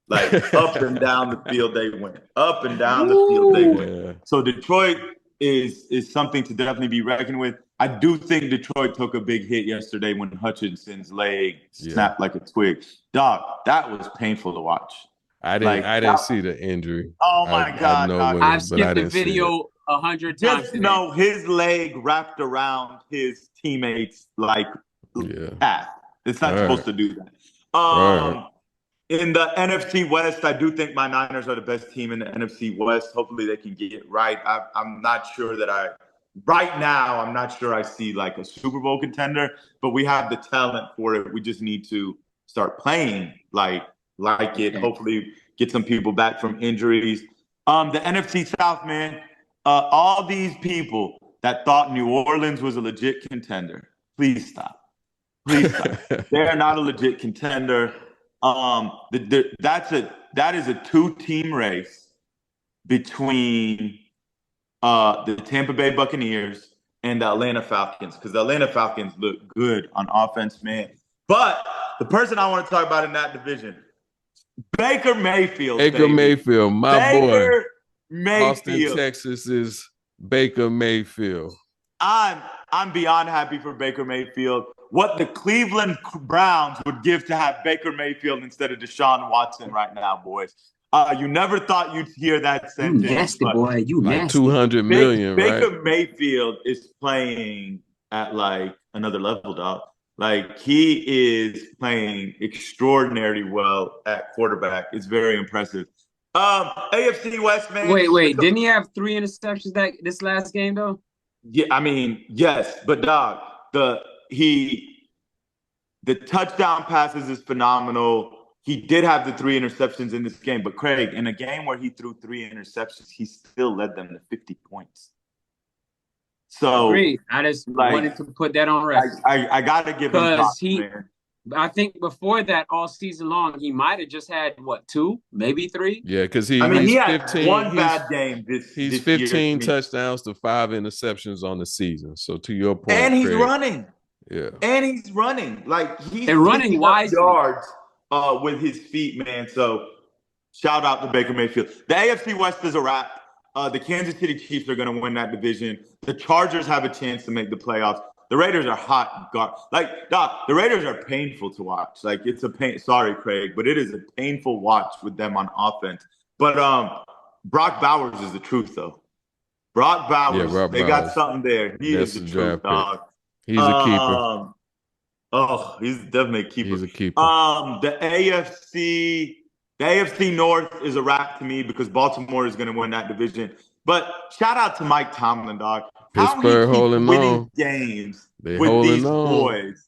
Like up and down the field they win. Up and down the field they win. So Detroit is something to definitely be reckoned with. I do think Detroit took a big hit yesterday when Hutchinson's leg snapped like a twig. Dog, that was painful to watch. I didn't see the injury. Oh my God! I've skipped the video 100 times. Just know his leg wrapped around his teammates like that. It's not supposed to do that. In the NFC West, I do think my Niners are the best team in the NFC West. Hopefully they can get it right. I'm not sure that right now, I'm not sure I see like a Super Bowl contender, but we have the talent for it. We just need to start playing like it. Hopefully get some people back from injuries. The NFC South, man, all these people that thought New Orleans was a legit contender, please stop. Please stop. They're not a legit contender. That is a 2-team race between the Tampa Bay Buccaneers and the Atlanta Falcons, because the Atlanta Falcons look good on offense, man. But the person I want to talk about in that division, Baker Mayfield. Mayfield, my boy. Mayfield. Austin, Texas is Baker Mayfield. I'm beyond happy for Baker Mayfield. What the Cleveland Browns would give to have Baker Mayfield instead of Deshaun Watson right now, boys. You never thought you'd hear that sentence. You nasty, boy. You like nasty. 200 million, right? Baker Mayfield is playing at like another level, dog. Like he is playing extraordinarily well at quarterback. It's very impressive. AFC West, man. Wait. Didn't he have 3 interceptions this last game though? Yeah, I mean, yes, but dog, the touchdown passes is phenomenal. He did have the 3 interceptions in this game, but Craig, in a game where he threw 3 interceptions, he still led them to 50 points. So, Agreed. I just like, wanted to put that on record. I got to give him Because props, man. I think before that, all season long, he might have just had, what, 2, maybe 3? Yeah, because I mean, he he's had 15. one bad game He's this year to 15 me. touchdowns to 5 interceptions on the season. So to your point, And he's Craig, running. yeah. And he's running. Like, he's And running picking up wisely. yards with his feet, man. So shout out to Baker Mayfield. The AFC West is a wrap. The Kansas City Chiefs are going to win that division. The Chargers have a chance to make the playoffs. The Raiders are hot. The Raiders are painful to watch. Like, it's a pain. Sorry, Craig, but it is a painful watch with them on offense. But Brock Bowers is the truth, though. Brock Bowers, they got something there. He is the truth, dog. He's a keeper. Oh, he's definitely a keeper. He's a keeper. The AFC North is a wrap to me because Baltimore is going to win that division. But shout out to Mike Tomlin, dog. Pittsburgh holding on. Games they with holding these on. boys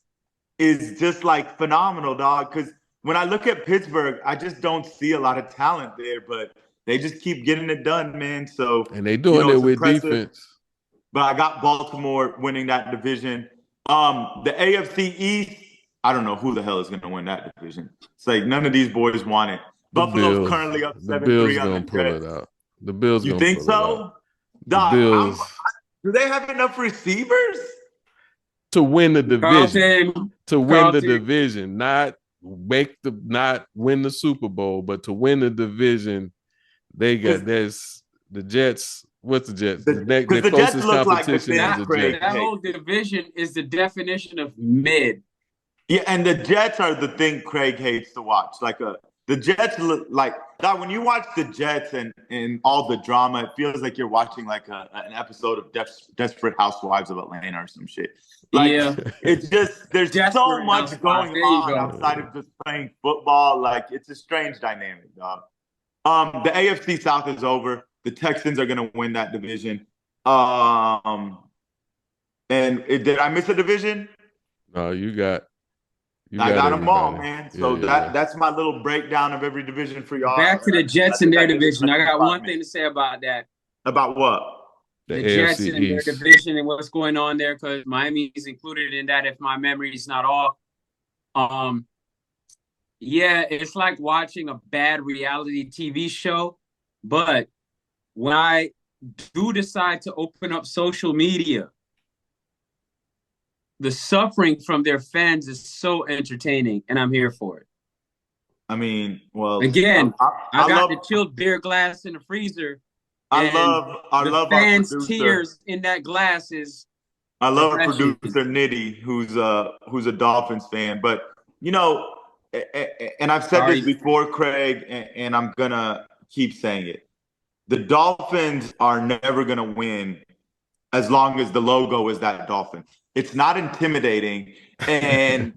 is just like phenomenal, dog. Because when I look at Pittsburgh, I just don't see a lot of talent there, but they just keep getting it done, man. So and they doing it with impressive. Defense. But I got Baltimore winning that division. The AFC East, I don't know who the hell is going to win that division. It's like none of these boys want it. Buffalo's currently up 7-3 on the pull it out. The Bills you gonna think pull so? it out. Dog, the Bills. Do they have enough receivers to win the division? Carlton. The division, not win the Super Bowl, but to win the division. There's the Jets. What's the Jets? The closest competition is the Jets. That whole division is the definition of mid. Yeah, and the Jets are the thing Craig hates to watch. The Jets look like that when you watch the Jets and all the drama, it feels like you're watching like an episode of Desperate Housewives of Atlanta or some shit. Yeah, it's just there's so much going on outside of just playing football. Like, it's a strange dynamic, dog. The AFC South is over. The Texans are going to win that division. And did I miss a division? No, I got them all, man. So that's my little breakdown of every division for y'all. Back to the Jets and their division. I got one thing to say about that. About what? The Jets and their division and what's going on there, because Miami is included in that if my memory is not off. Yeah, it's like watching a bad reality TV show. But when I do decide to open up social media, the suffering from their fans is so entertaining, and I'm here for it. I mean, well, again, I got the chilled beer glass in the freezer. I love fans' our tears in that glass is. I love our producer Nitty, who's a Dolphins fan, but and I've said this before, Craig, and I'm gonna keep saying it. The Dolphins are never gonna win as long as the logo is that dolphin. It's not intimidating, and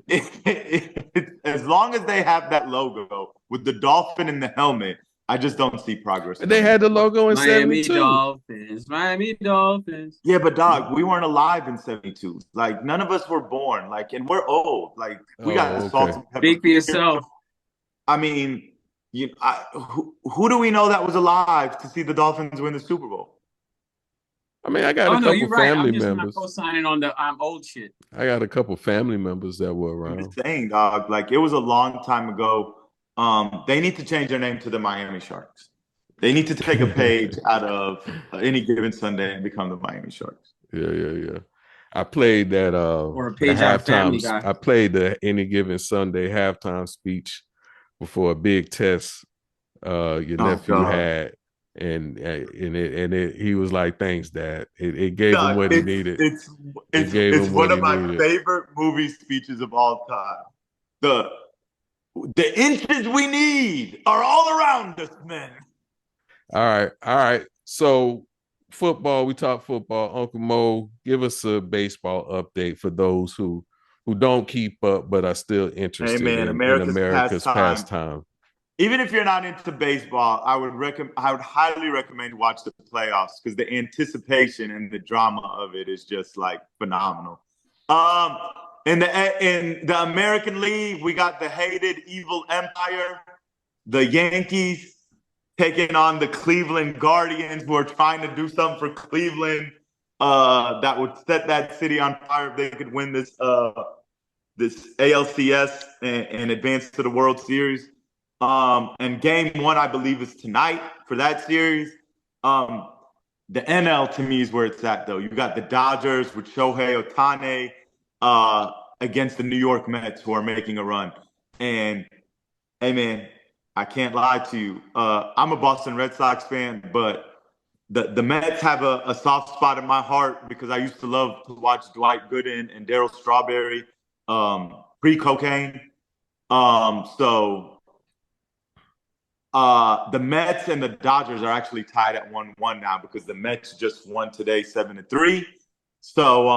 as long as they have that logo with the dolphin in the helmet, I just don't see progress. They had the logo in Miami 72. Miami Dolphins. Yeah, but dog, we weren't alive in 72. Like, none of us were born. Like, and we're old. Like, we got the salt and pepper. Speak for yourself. I mean, who do we know that was alive to see the Dolphins win the Super Bowl? I mean, I got a couple family members. I'm just not co-signing on the I'm old shit. I got a couple family members that were around. I'm just saying, dog. Like, it was a long time ago. They need to change their name to the Miami Sharks. They need to take a page out of Any Given Sunday and become the Miami Sharks. Yeah. I played that or a page out Family Guy. I played the Any Given Sunday halftime speech before a big test your nephew had. And he was like, "Thanks, Dad." It gave him what he needed. It's one of my favorite movie speeches of all time. The inches we need are all around us, man. All right. So football, we talk football. Uncle Mo, give us a baseball update for those who don't keep up but are still interested in America's pastime. Even if you're not into baseball, I would highly recommend watch the playoffs because the anticipation and the drama of it is just like phenomenal. In the American League, we got the hated evil empire, the Yankees taking on the Cleveland Guardians, who are trying to do something for Cleveland. that would set that city on fire if they could win this ALCS and advance to the World Series. And game one, I believe, is tonight for that series. The NL to me is where it's at, though. You got the Dodgers with Shohei Ohtani against the New York Mets, who are making a run. And hey, man, I can't lie to you. I'm a Boston Red Sox fan, but the Mets have a soft spot in my heart because I used to love to watch Dwight Gooden and Darryl Strawberry pre-cocaine. So the Mets and the Dodgers are actually tied at 1-1 now because the Mets just won today 7-3. So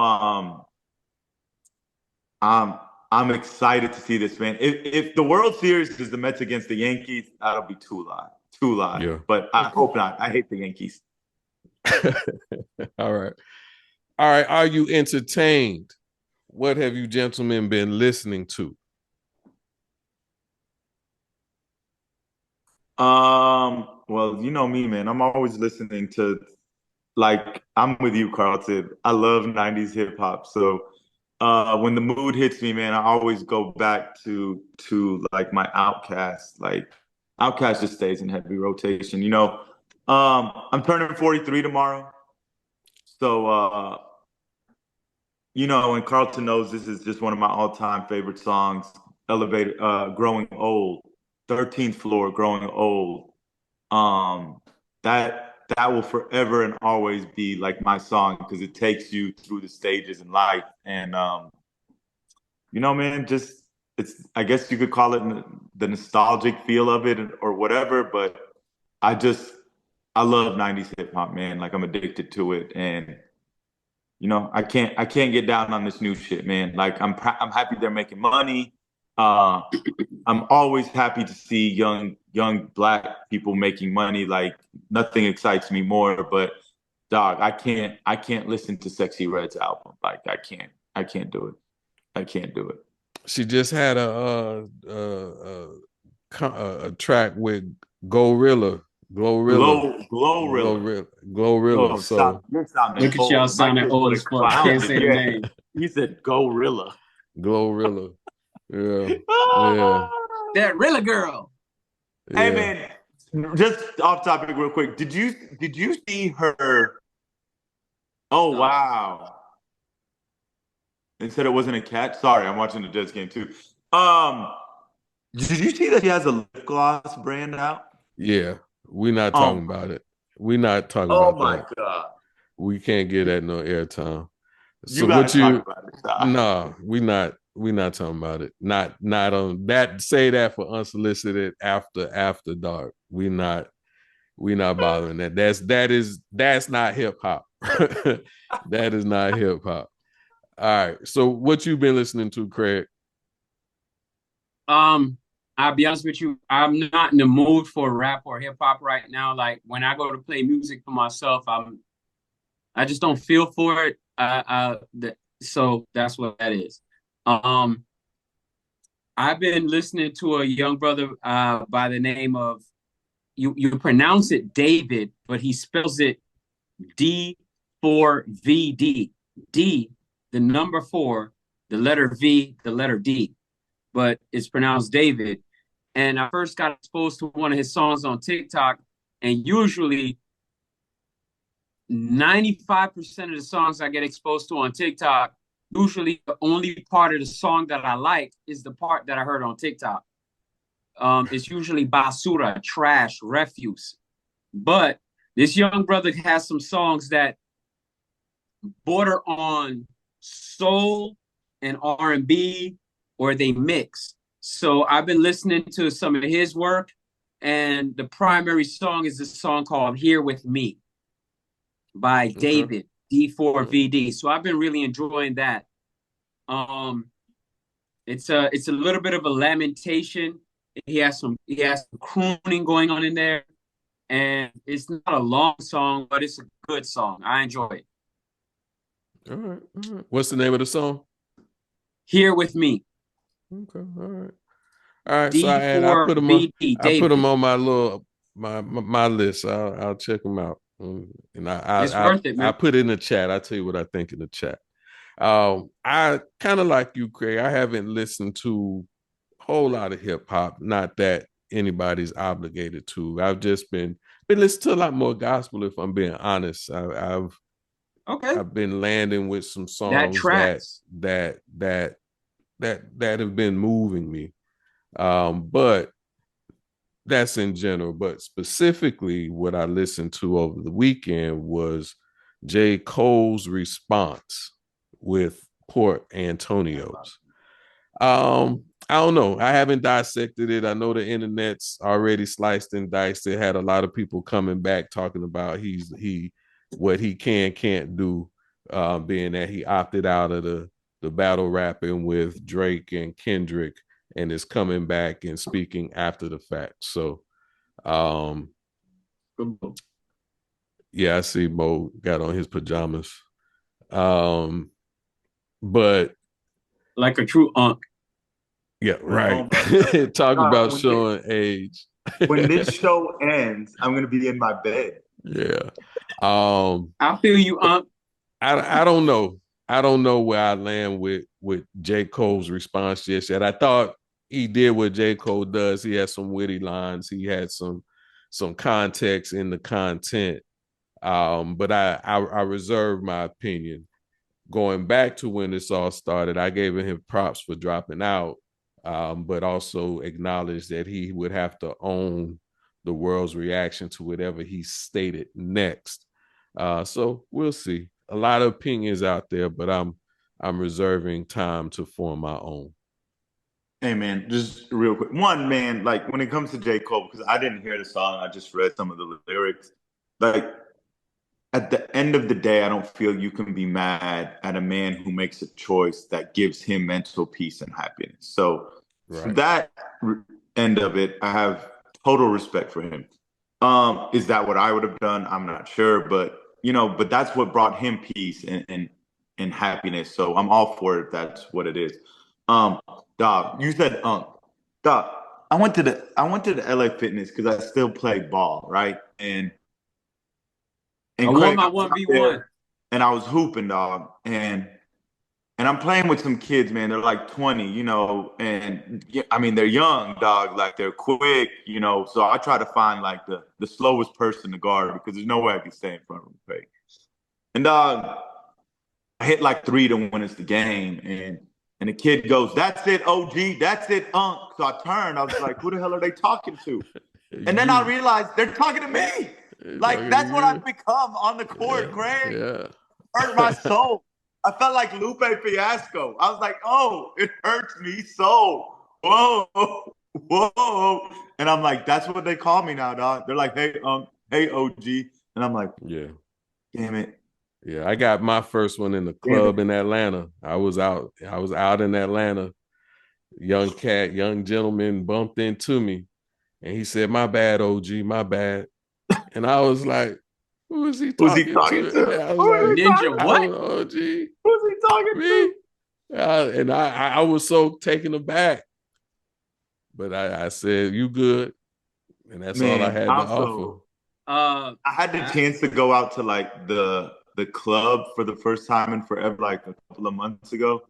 I'm excited to see this, man. If the World Series is the Mets against the Yankees, that'll be too live. Yeah. But I hope not. I hate the Yankees. All right. Are you entertained? What have you gentlemen been listening to? Well, you know me, man. I'm always listening to, like, I'm with you, Carlton. I love 90s hip hop. So when the mood hits me, man, I always go back to like my Outkast. Like Outkast just stays in heavy rotation. You know, I'm turning 43 tomorrow. So you know, and Carlton knows this is just one of my all-time favorite songs, Elevator, Growing Old, 13th Floor, Growing Old. That will forever and always be like my song because it takes you through the stages in life. And you know, man, just it's, I guess you could call it the nostalgic feel of it or whatever, but I love 90s hip hop, man. Like I'm addicted to it. And you know, I can't get down on this new shit, man. Like I'm happy they're making money. I'm always happy to see young black people making money. Like nothing excites me more. But dog, I can't listen to Sexy Red's album. Like I can't do it. I can't do it. She just had a track with Glorilla. Glorilla. Oh, so look at y'all sounding old as fuck. Can't say the name. He said Glorilla. Glorilla. Yeah. Yeah. That Rilla girl. Hey, man, just off topic real quick. Did you see her? Oh, wow. They said it wasn't a cat. Sorry, I'm watching the Jets game too. Did you see that she has a lip gloss brand out? Yeah. We're not talking about it. We're not talking about that. Oh my God. We can't get that no airtime. So what you talk about it, no, we're not talking about it. Not on that. Say that for unsolicited after dark. We're not bothering that. That's not hip hop. That is not hip hop. All right. So what you been listening to, Craig? I'll be honest with you, I'm not in the mood for rap or hip hop right now. Like when I go to play music for myself, I just don't feel for it. So that's what that is. I've been listening to a young brother by the name of you pronounce it David, but he spells it D4VD. D, the number 4, the letter V, the letter D, but it's pronounced David. And I first got exposed to one of his songs on TikTok, and usually 95% of the songs I get exposed to on TikTok, usually the only part of the song that I like is the part that I heard on TikTok. It's usually basura, trash, refuse. But this young brother has some songs that border on soul and R&B, or they mix. So I've been listening to some of his work, and the primary song is this song called Here With Me by David, D4VD. So I've been really enjoying that. It's a little bit of a lamentation. He has some crooning going on in there, and it's not a long song, but it's a good song. I enjoy it. All right. What's the name of the song? Here With Me. Okay. All right. D4 So I put them on. VD, I put them on my little my list. I'll check them out. And It's worth it, I man. put it in the chat. I tell you what I think in the chat. I kind of like you, Craig. I haven't listened to a whole lot of hip hop. Not that anybody's obligated to. I've just been listening to a lot more gospel. If I'm being honest, Okay. I've been landing with some That songs tracks. that have been moving me. But that's in general. But specifically, what I listened to over the weekend was J. Cole's response with Port Antonio's. I don't know. I haven't dissected it. I know the internet's already sliced and diced. It had a lot of people coming back talking about what he can't do, being that he opted out of the battle rapping with Drake and Kendrick and is coming back and speaking after the fact. So yeah, I see Mo got on his pajamas. But like a true unk. Yeah, right. Talk about showing age. When this show ends, I'm gonna be in my bed. Yeah. I feel you, unk. I don't know. I don't know where I land with J. Cole's response just yet. I thought he did what J. Cole does. He had some witty lines. He had some context in the content. But I reserve my opinion. Going back to when this all started, I gave him props for dropping out, but also acknowledged that he would have to own the world's reaction to whatever he stated next. So we'll see. A lot of opinions out there, but I'm reserving time to form my own. Hey man, just real quick. One, man, like when it comes to J. Cole, because I didn't hear the song, I just read some of the lyrics. Like at the end of the day, I don't feel you can be mad at a man who makes a choice that gives him mental peace and happiness. So from that end of it, I have total respect for him. Is that what I would have done? I'm not sure, but but that's what brought him peace and happiness. So I'm all for it. That's what it is. Dog, you said dog. I went to the LA Fitness because I still play ball, right? And I won my 1v1. And I was hooping, dog. And I'm playing with some kids, man. They're like 20, and I mean they're young, dog. Like they're quick, So I try to find like the slowest person to guard because there's no way I can stay in front of them, right? And dog, I hit like 3 to win us the game, and the kid goes, "That's it, OG. That's it, Unk." So I turned. I was like, "Who the hell are they talking to?" And then I realized they're talking to me. Like that's what I've become on the court, Greg. Yeah. Hurt my soul. I felt like Lupe Fiasco. I was like, "Oh, it hurts me so." Whoa, whoa. And I'm like, that's what they call me now, dog. They're like, "Hey, hey, OG," and I'm like, "Yeah, damn it." Yeah, I got my first one in the club in Atlanta. I was out in Atlanta. Young gentleman bumped into me, and he said, "My bad, OG, my bad." And I was like, "Who is he talking to?" I was like, "Ninja, what? OG, who's he talking me?" And I was so taken aback, but I said, "You good?" And that's all I had to offer. I had the chance to go out to like the club for the first time in forever, like a couple of months ago.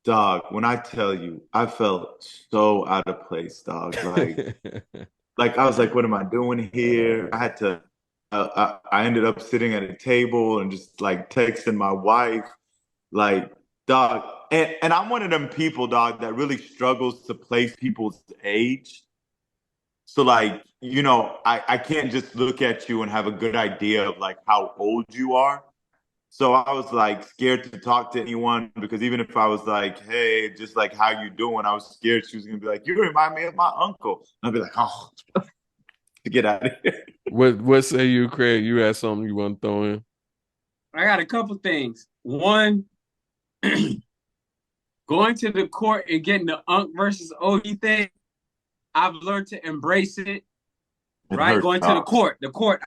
Dog, when I tell you, I felt so out of place, dog. Like I was like, what am I doing here? I had to, I ended up sitting at a table and just like texting my wife, like, dog. And I'm one of them people, dog, that really struggles to place people's age. So like, I can't just look at you and have a good idea of like how old you are. So I was like scared to talk to anyone because even if I was like, "Hey, just like how you doing?" I was scared she was gonna be like, "You remind me of my uncle." And I'd be like, "Oh, to get out of here." What say you, Craig? You had something you want to throw in? I got a couple things. One, going to the court and getting the Unk versus OG thing, I've learned to embrace it. Right, going to the court.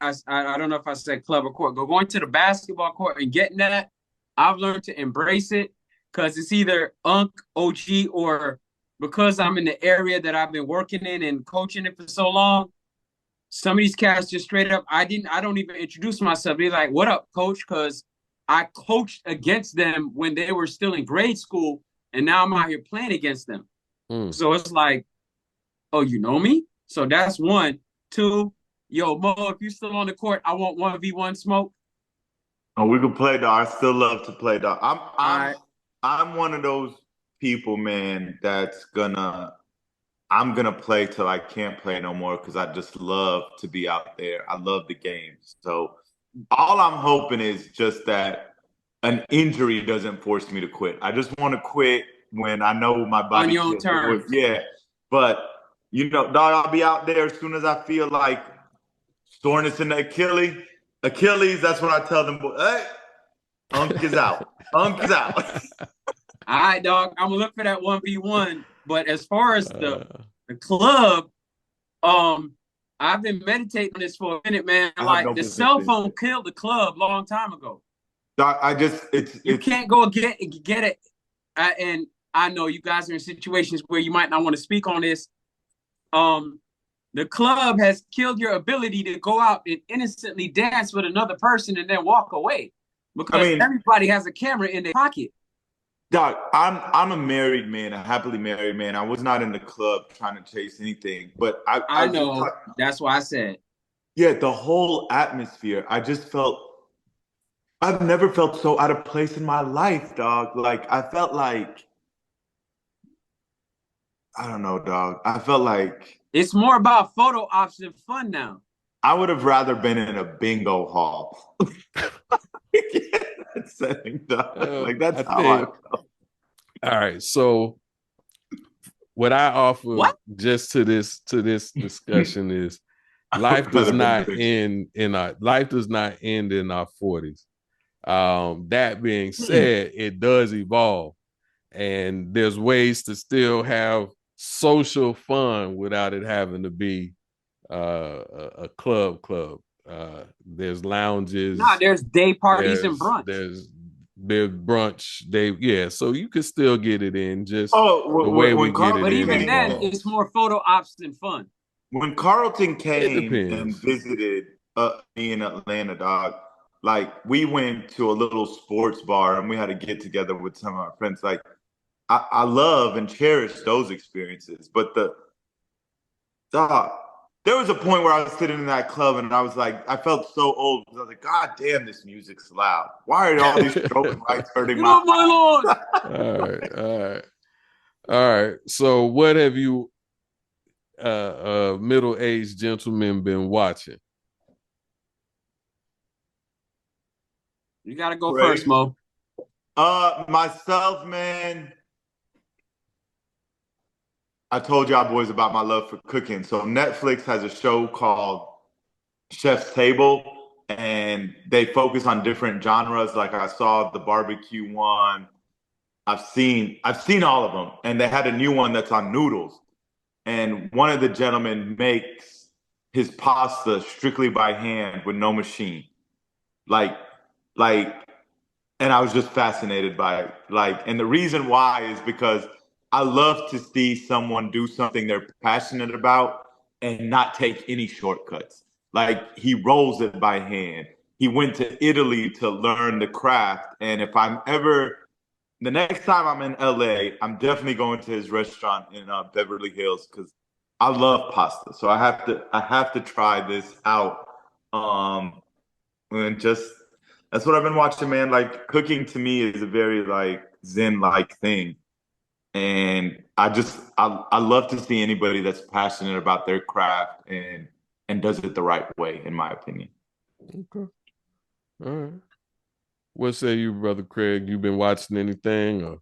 I don't know if I said club or court, but going to the basketball court and getting that, I've learned to embrace it because it's either Unk, OG, or because I'm in the area that I've been working in and coaching it for so long, some of these cats just straight up, I don't even introduce myself. They're like, "What up, coach?" Because I coached against them when they were still in grade school, and now I'm out here playing against them. Mm. So it's like, oh, you know me? So that's one. Two, yo, Mo, if you still on the court, I want 1v1 smoke. Oh, we could play, dog. I still love to play, dog. All right. I'm one of those people, man, I'm gonna play till I can't play no more because I just love to be out there. I love the game. So all I'm hoping is just that an injury doesn't force me to quit. I just want to quit when I know my On body your own can't do it. terms. Yeah. But dog, I'll be out there as soon as I feel like soreness in the Achilles, that's when I tell them, hey, Unk is out. Unk is out. All right, dog. I'm gonna look for that 1v1. But as far as the club, I've been meditating on this for a minute, man. I have Like no the business cell being phone sick. killed the club long time ago. Doc, You can't go get it. And I know you guys are in situations where you might not want to speak on this. The club has killed your ability to go out and innocently dance with another person and then walk away because everybody has a camera in their pocket. Doc, I'm a married man, a happily married man. I was not in the club trying to chase anything, but I know. That's why I said. Yeah, the whole atmosphere. I've never felt so out of place in my life, dog. Like I felt like I don't know, dog. I felt like it's more about photo ops than fun now. I would have rather been in a bingo hall. That setting, dog. Like that's how I felt. All right, so what I offer just to this discussion is life does not end in our 40s. That being said, it does evolve, and there's ways to still have social fun without it having to be a club. There's lounges. Nah, there's day parties and brunch. There's brunch. So you can still get it in just the way we get it in. But even then, it's more photo ops than fun. When Carlton came and visited me in Atlanta, dog, like we went to a little sports bar and we had to get together with some of our friends. Like I love and cherish those experiences. But there was a point where I was sitting in that club and I was like, I felt so old because I was like, God damn, this music's loud. Why are all these strobe lights hurting my Lord? All right. So what have you middle-aged gentlemen been watching? You gotta go first, Mo. Myself, man. I told y'all boys about my love for cooking. So Netflix has a show called Chef's Table, and they focus on different genres. Like I saw the barbecue one. I've seen all of them, and they had a new one that's on noodles. And one of the gentlemen makes his pasta strictly by hand with no machine. Like, and I was just fascinated by it. And the reason why is because I love to see someone do something they're passionate about and not take any shortcuts. Like he rolls it by hand. He went to Italy to learn the craft. And if the next time I'm in LA, I'm definitely going to his restaurant in Beverly Hills because I love pasta. So I have to try this out. And just that's what I've been watching, man. Like cooking to me is a very like Zen-like thing. And I love to see anybody that's passionate about their craft and does it the right way, in my opinion. Okay. All right. What say you, Brother Craig? You been watching anything, or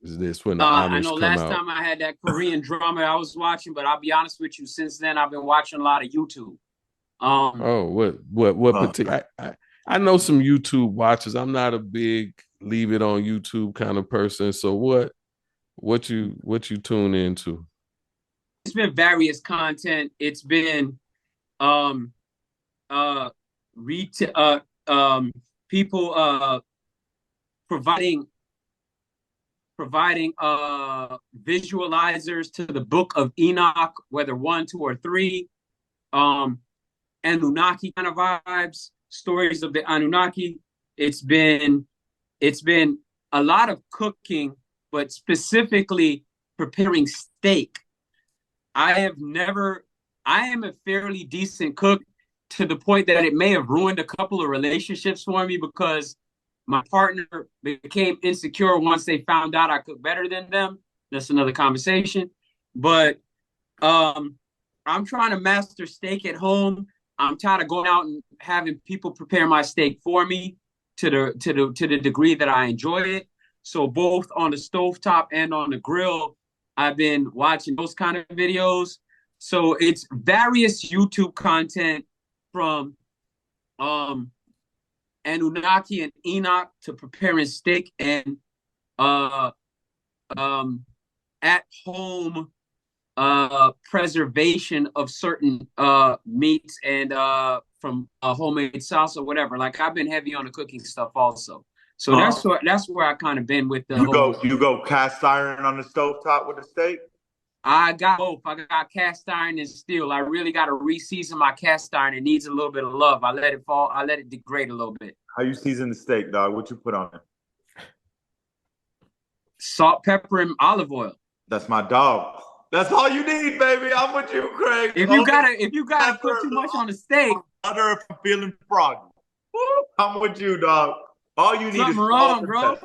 is this when the Amish I know come last out? time I had that Korean drama I was watching, but I'll be honest with you, since then I've been watching a lot of YouTube. What particular? I know some YouTube watchers. I'm not a big leave it on YouTube kind of person. So what you tune into? It's been various content. It's been people providing visualizers to the book of Enoch, whether 1, 2, or 3. Anunnaki kind of vibes, stories of the Anunnaki. It's been a lot of cooking, but specifically preparing steak. I am a fairly decent cook to the point that it may have ruined a couple of relationships for me because my partner became insecure once they found out I cook better than them. That's another conversation. But I'm trying to master steak at home. I'm tired of going out and having people prepare my steak for me to the degree that I enjoy it. So both on the stovetop and on the grill, I've been watching those kind of videos. So it's various YouTube content from Anunnaki and Enoch to preparing steak and at home preservation of certain meats and from homemade salsa, whatever. Like I've been heavy on the cooking stuff also. So that's where I kind of been with the you go cast iron on the stovetop with the steak? I got both. I got cast iron and steel. I really got to re-season my cast iron. It needs a little bit of love. I let it fall. I let it degrade a little bit. How you season the steak, dog? What you put on it? Salt, pepper, and olive oil. That's my dog. That's all you need, baby. I'm with you, Craig. If you gotta put too much on the steak, other if I'm feeling froggy. I'm with you, dog. All you need something is wrong, bro.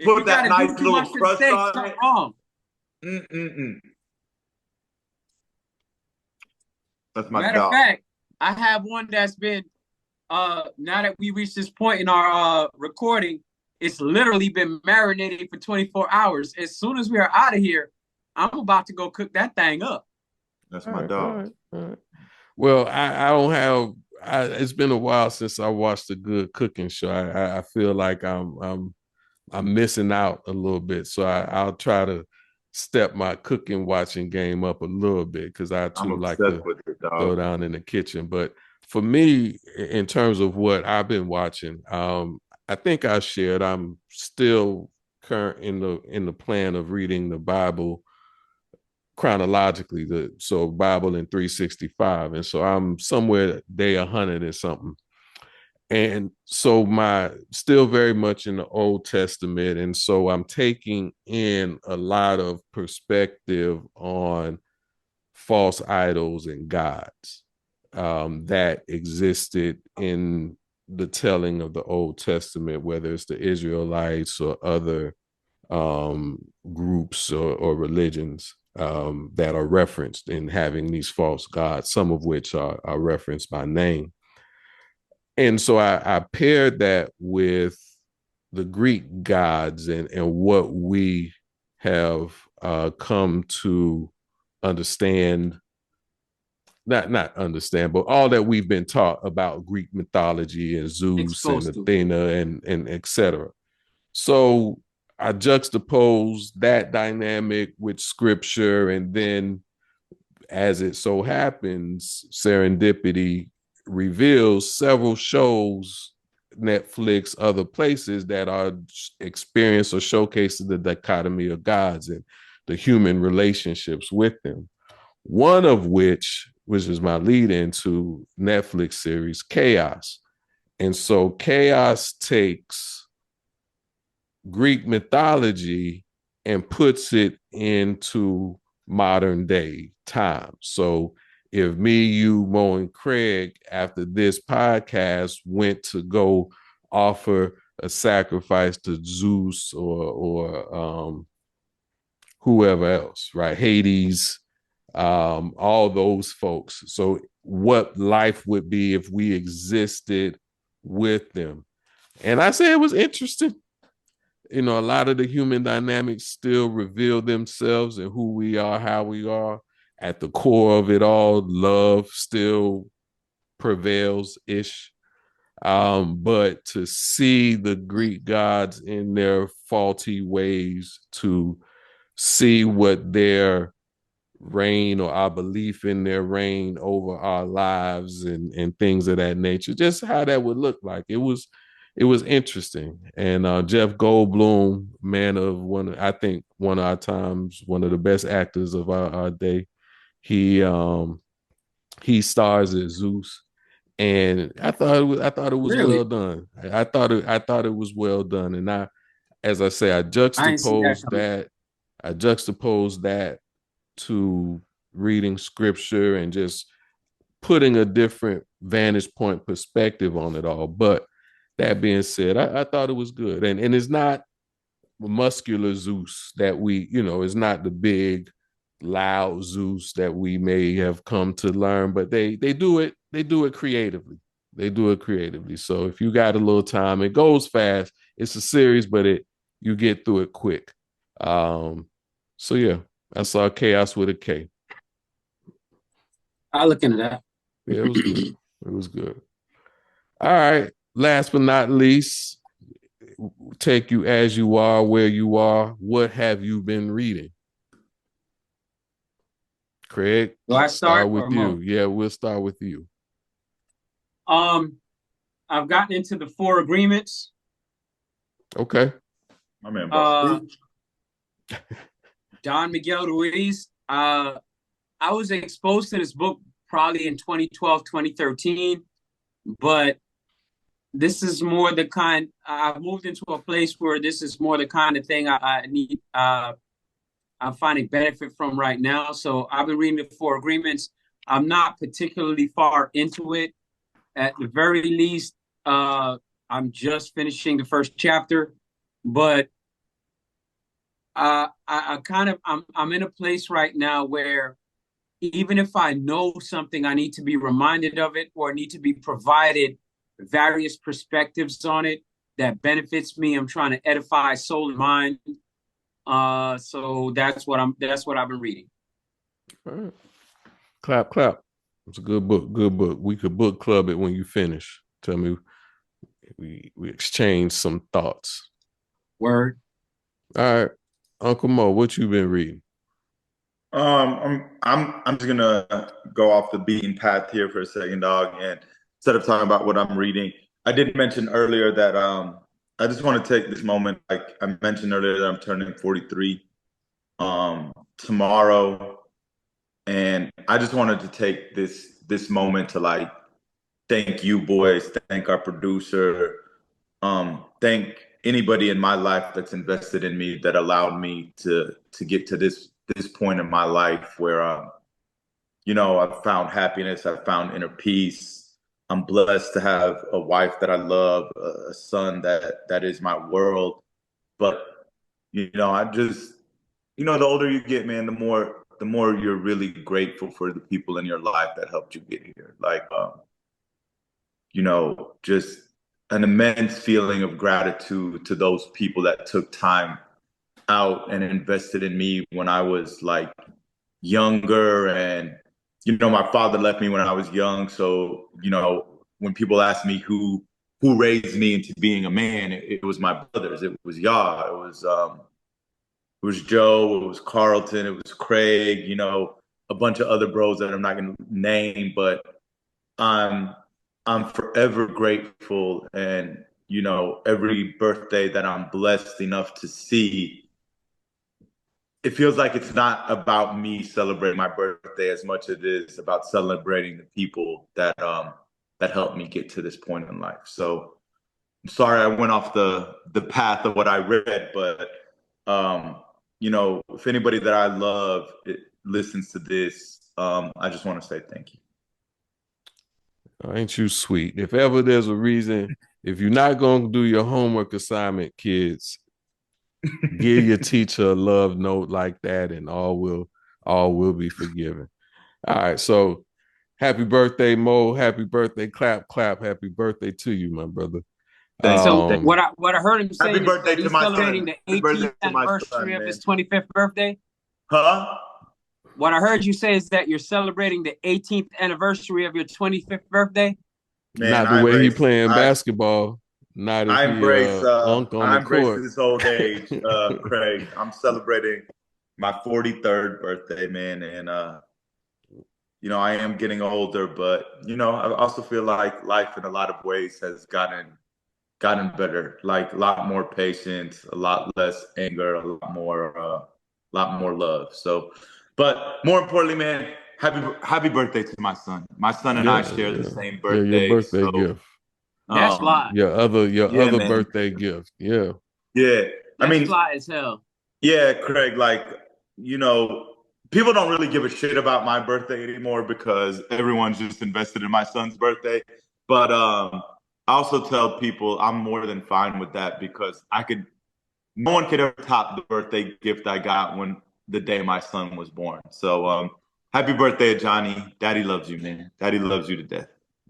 Put that nice little crust steak, on something it. Wrong. That's my Matter dog. of fact, I have one that's been now that we reached this point in our recording, it's literally been marinating for 24 hours. As soon as we are out of here, I'm about to go cook that thing up. That's my dog. All right. Well, I don't have. It's been a while since I watched a good cooking show. I feel like I'm missing out a little bit, so I'll try to step my cooking watching game up a little bit because I too like to throw down in the kitchen. But for me, in terms of what I've been watching, I think I shared I'm still current in the plan of reading the Bible chronologically, so Bible in 365, and so I'm somewhere day 100 and something, and so my still very much in the Old Testament, and so I'm taking in a lot of perspective on false idols and gods that existed in the telling of the Old Testament, whether it's the Israelites or other groups or religions that are referenced in having these false gods, some of which are referenced by name. And so I paired that with the Greek gods and what we have come to understand, not understand, but all that we've been taught about Greek mythology and Zeus and Athena and etc. So I juxtapose that dynamic with scripture, and then as it so happens, serendipity reveals several shows, Netflix, other places that are experience or showcasing the dichotomy of gods and the human relationships with them. One of which is my lead into Netflix series, Kaos. And so Kaos takes Greek mythology and puts it into modern day time. So if me, you, Mo, and Craig, after this podcast, went to go offer a sacrifice to Zeus or whoever else, right? Hades, all those folks. So what life would be if we existed with them. And I say it was interesting. You know, a lot of the human dynamics still reveal themselves and who we are, how we are. At the core of it all, love still prevails-ish. But to see the Greek gods in their faulty ways, to see what their reign or our belief in their reign over our lives and things of that nature, just how that would look like. It was interesting. And Jeff Goldblum, man of one, I think one of our times, one of the best actors of our day, he he stars as Zeus, and I thought it was Really? well done. I thought it was well done, and as I say, I ain't see that coming. I juxtaposed that to reading scripture and just putting a different vantage point perspective on it all. But that being said, I thought it was good, and it's not muscular Zeus that we, is not the big loud Zeus that we may have come to learn, but they do it creatively. They do it creatively. So if you got a little time, it goes fast. It's a series, but you get through it quick. So yeah, I saw Chaos with a K. I'll look into that. Yeah, it was good. It was good. All right. Last but not least, take you as you are, where you are. What have you been reading? Craig, Do I start with or you? Mo? Yeah, we'll start with you. I've gotten into the 4 Agreements. Okay. My man, Don Miguel Ruiz. I was exposed to this book probably in 2012, 2013, but this is more the kind, I've moved into a place where this is more the kind of thing I need, I'm finding benefit from right now. So I've been reading the 4 Agreements. I'm not particularly far into it. At the very least, I'm just finishing the first chapter, but I'm in a place right now where even if I know something, I need to be reminded of it or need to be provided various perspectives on it that benefits me. I'm trying to edify soul and mind. So that's what I've been reading. All right. Clap, clap. It's a good book. Good book. We could book club it when you finish. Tell me we exchange some thoughts. Word. All right. Uncle Mo, what you been reading? I'm just gonna go off the beaten path here for a second, dog. And instead of talking about what I'm reading, I did mention earlier that I just want to take this moment. Like I mentioned earlier, that I'm turning 43 tomorrow, and I just wanted to take this moment to like thank you boys, thank our producer, thank anybody in my life that's invested in me that allowed me to get to this point in my life where I've found happiness, I've found inner peace. I'm blessed to have a wife that I love, a son that is my world. But I just the older you get, man, the more you're really grateful for the people in your life that helped you get here. Like just an immense feeling of gratitude to those people that took time out and invested in me when I was like younger. And, my father left me when I was young. So, when people ask me who raised me into being a man, it was my brothers. It was Yah. It was Joe. It was Carlton. It was Craig, a bunch of other bros that I'm not going to name, but I'm forever grateful. And, every birthday that I'm blessed enough to see, it feels like it's not about me celebrating my birthday as much as it is about celebrating the people that helped me get to this point in life. So I'm sorry I went off the path of what I read, but if anybody that I love listens to this, I just want to say thank you. Ain't you sweet? If ever there's a reason, if you're not going to do your homework assignment, kids, give your teacher a love note like that, and all will be forgiven. All right, so happy birthday, Mo. Happy birthday, clap, clap. Happy birthday to you, my brother. So what I heard him say is that he's celebrating the 18th anniversary of his 25th birthday. Huh? What I heard you say is that you're celebrating the 18th anniversary of your 25th birthday. Man, not the way he playing basketball. Not if I embrace unk on I the embrace court. this old age, Craig. I'm celebrating my 43rd birthday, man, and I am getting older, but I also feel like life in a lot of ways has gotten better. Like a lot more patience, a lot less anger, a lot more love. So, but more importantly, man, happy birthday to my son. My son and I share the same Yeah, your birthday. birthday So gift. That's fly. Your other man. birthday gift. Yeah. Yeah. I That's mean, fly as hell. yeah, Craig, like, people don't really give a shit about my birthday anymore because everyone's just invested in my son's birthday. But I also tell people I'm more than fine with that because no one could ever top the birthday gift I got when the day my son was born. So happy birthday, Johnny. Daddy loves you, man. Daddy loves you to death.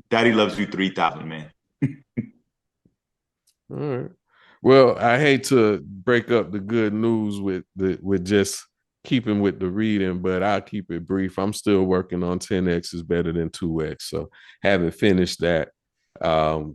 Daddy loves you 3,000, man. All right. Well, I hate to break up the good news with just keeping with the reading, but I'll keep it brief. I'm still working on 10x is better than 2x, so haven't finished that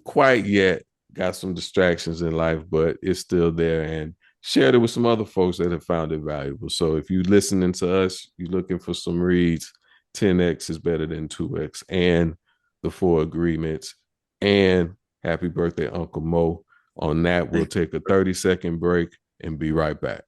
quite yet. Got some distractions in life, but it's still there, and shared it with some other folks that have found it valuable. So if you're listening to us, you're looking for some reads, 10x is better than 2x, and the Four Agreements, and Happy Birthday, Uncle Mo. On that, we'll take a 30-second break and be right back.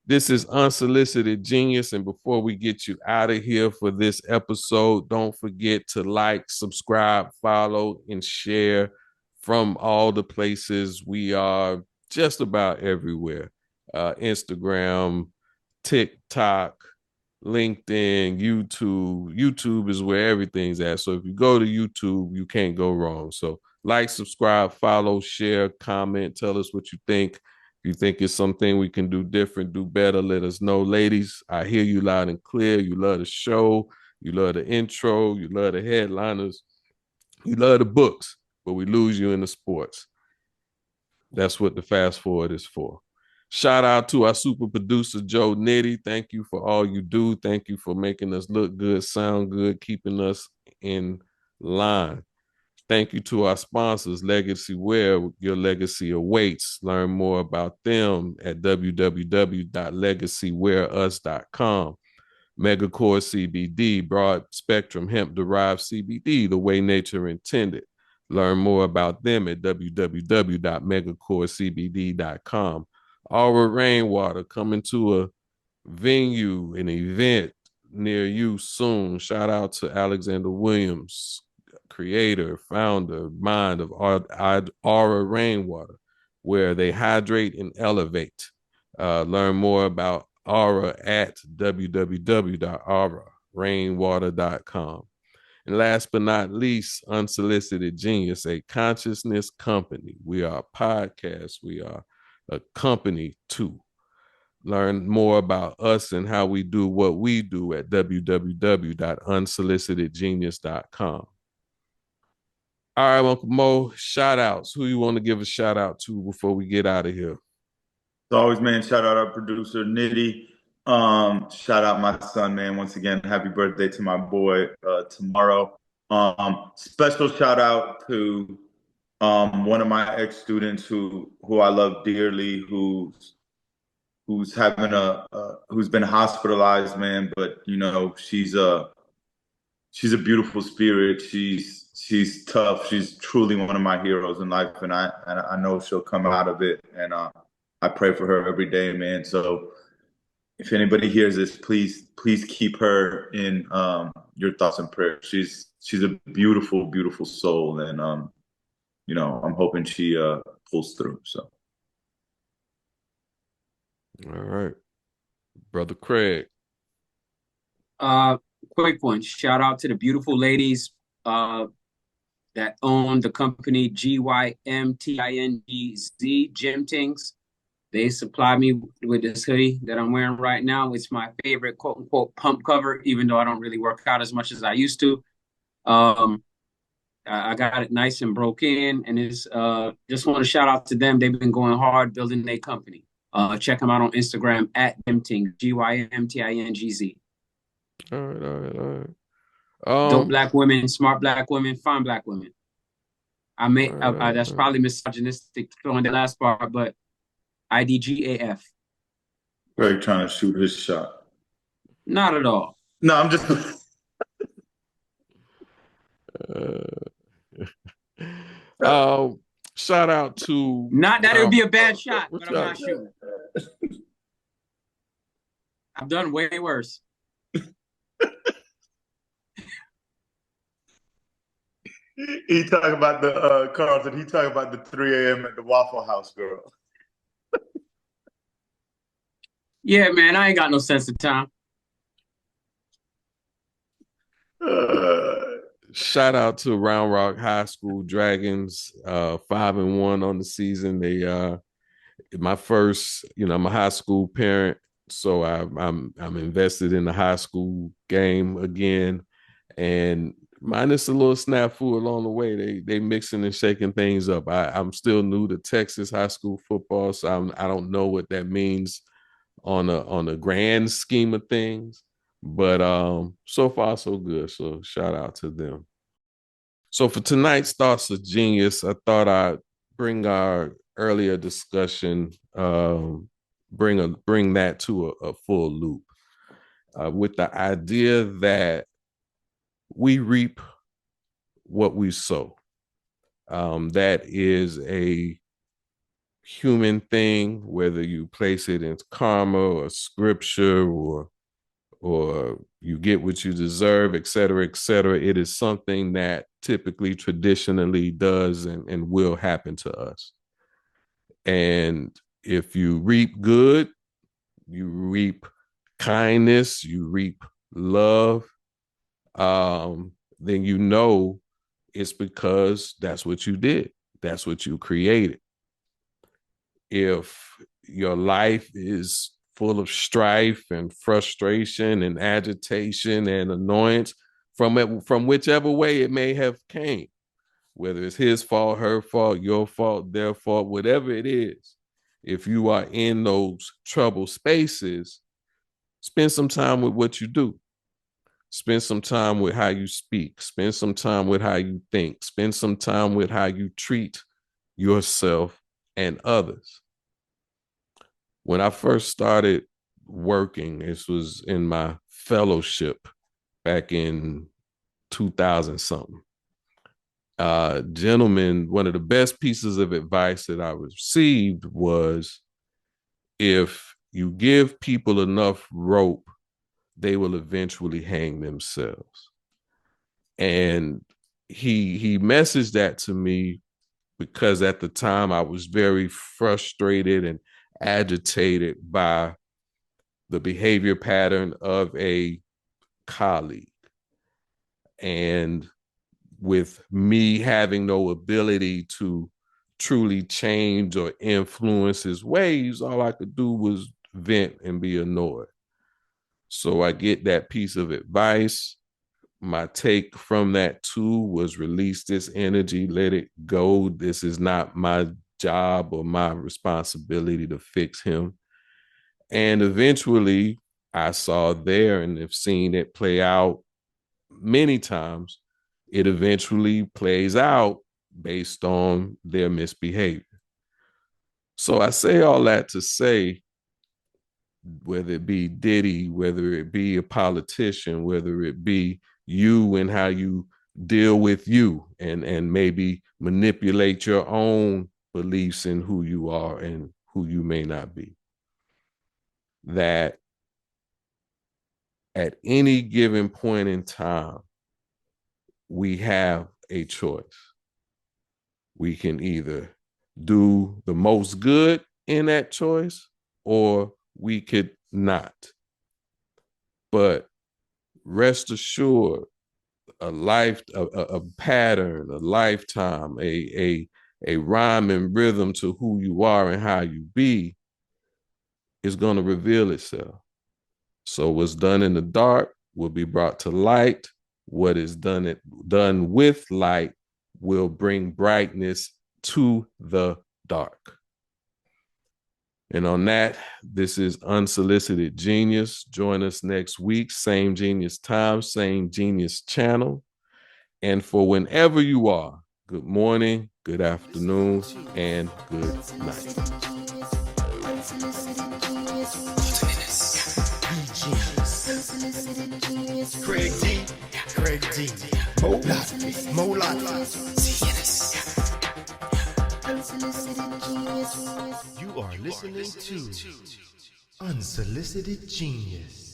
This is Unsolicited Genius. And before we get you out of here for this episode, don't forget to like, subscribe, follow, and share from all the places. We are just about everywhere. Instagram, TikTok, LinkedIn, YouTube. YouTube is where everything's at. So if you go to YouTube, you can't go wrong. So like, subscribe, follow, share, comment, tell us what you think. If you think it's something we can do different, do better, let us know. Ladies, I hear you loud and clear. You love the show. You love the intro. You love the headliners. You love the books, but we lose you in the sports. That's what the fast forward is for. Shout out to our super producer, Joe Nitty. Thank you for all you do. Thank you for making us look good, sound good, keeping us in line. Thank you to our sponsors, Legacy Wear. Your legacy awaits. Learn more about them at www.legacywearus.com. Megacore CBD, broad spectrum hemp derived CBD, the way nature intended. Learn more about them at www.megacorecbd.com. Aura Rainwater, coming to a venue, an event near you soon. Shout out to Alexander Williams, creator, founder, mind of Aura Rainwater, where they hydrate and elevate. Learn more about Aura at www.aurarainwater.com. And last but not least, Unsolicited Genius, a consciousness company. We are a podcast. We are a company too. Learn more about us and how we do what we do at www.unsolicitedgenius.com. All right, Uncle Mo, shout outs. Who you want to give a shout out to before we get out of here? As always, man, shout out our producer, Nitty. Shout out my son, man. Once again, happy birthday to my boy tomorrow. Special shout out to one of my ex-students who I love dearly, who's who's been hospitalized, man, but she's a beautiful spirit. She's tough. She's truly one of my heroes in life, and I know she'll come out of it. And I pray for her every day, man. So if anybody hears this, please keep her in your thoughts and prayers. She's a beautiful, beautiful soul, and I'm hoping she pulls through. So. All right, Brother Craig. Quick one. Shout out to the beautiful ladies that own the company GYMTINGZ, Gym Tings. They supply me with this hoodie that I'm wearing right now. It's my favorite quote unquote pump cover, even though I don't really work out as much as I used to. I got it nice and broke in, and it's just want to shout out to them. They've been going hard building their company. Check them out on Instagram at GymTings, GYMTINGZ. All right. Dope Um, black women, smart black women, fine black women. That's uh, probably misogynistic on the last part, but IDGAF. Greg trying to shoot his shot. Not at all. No, I'm just. um, shout out to Not that it would be a bad shot, what but I'm y'all- not shooting. I've done way worse. He talking about the Carlton. He talking about the 3 a.m. at the Waffle House girl. Yeah, man, I ain't got no sense of time. Shout out to Round Rock High School Dragons, 5-1 on the season. They my first, I'm a high school parent, so I'm invested in the high school game again, and minus a little snafu along the way. They mixing and shaking things up. I'm still new to Texas high school football, so I don't know what that means on a grand scheme of things. But so far so good. So shout out to them. So for tonight's Thoughts of Genius, I thought I'd bring our earlier discussion, bring that to a full loop, with the idea that we reap what we sow. That is a human thing, whether you place it in karma or scripture or you get what you deserve, et cetera, et cetera. It is something that typically, traditionally does and will happen to us. And if you reap good, you reap kindness, you reap love, then you know it's because that's what you did. That's what you created. If your life is full of strife and frustration and agitation and annoyance from whichever way it may have came, whether it's his fault, her fault, your fault, their fault, whatever it is, if you are in those troubled spaces, spend some time with what you do. Spend some time with how you speak. Spend some time with how you think. Spend some time with how you treat yourself and others. When I first started working, this was in my fellowship back in 2000 something. Gentlemen, one of the best pieces of advice that I received was, if you give people enough rope, they will eventually hang themselves. And he messaged that to me because at the time I was very frustrated and agitated by the behavior pattern of a colleague. And with me having no ability to truly change or influence his ways, all I could do was vent and be annoyed. So I get that piece of advice. My take from that too was, release this energy, let it go. This is not my job or my responsibility to fix him. And eventually I saw there and have seen it play out many times. It eventually plays out based on their misbehavior. So I say all that to say, whether it be Diddy, whether it be a politician, whether it be you and how you deal with you and maybe manipulate your own beliefs in who you are and who you may not be, that at any given point in time, we have a choice. We can either do the most good in that choice, or we could not. But rest assured, a pattern, a lifetime, a rhyme and rhythm to who you are and how you be is going to reveal itself. So what's done in the dark will be brought to light. What is done with light will bring brightness to the dark. And on that, this is Unsolicited Genius. Join us next week, same genius time, same genius channel. And for whenever you are, good morning, good afternoon, and good night. Craig D, Molat. You are listening to Unsolicited Genius.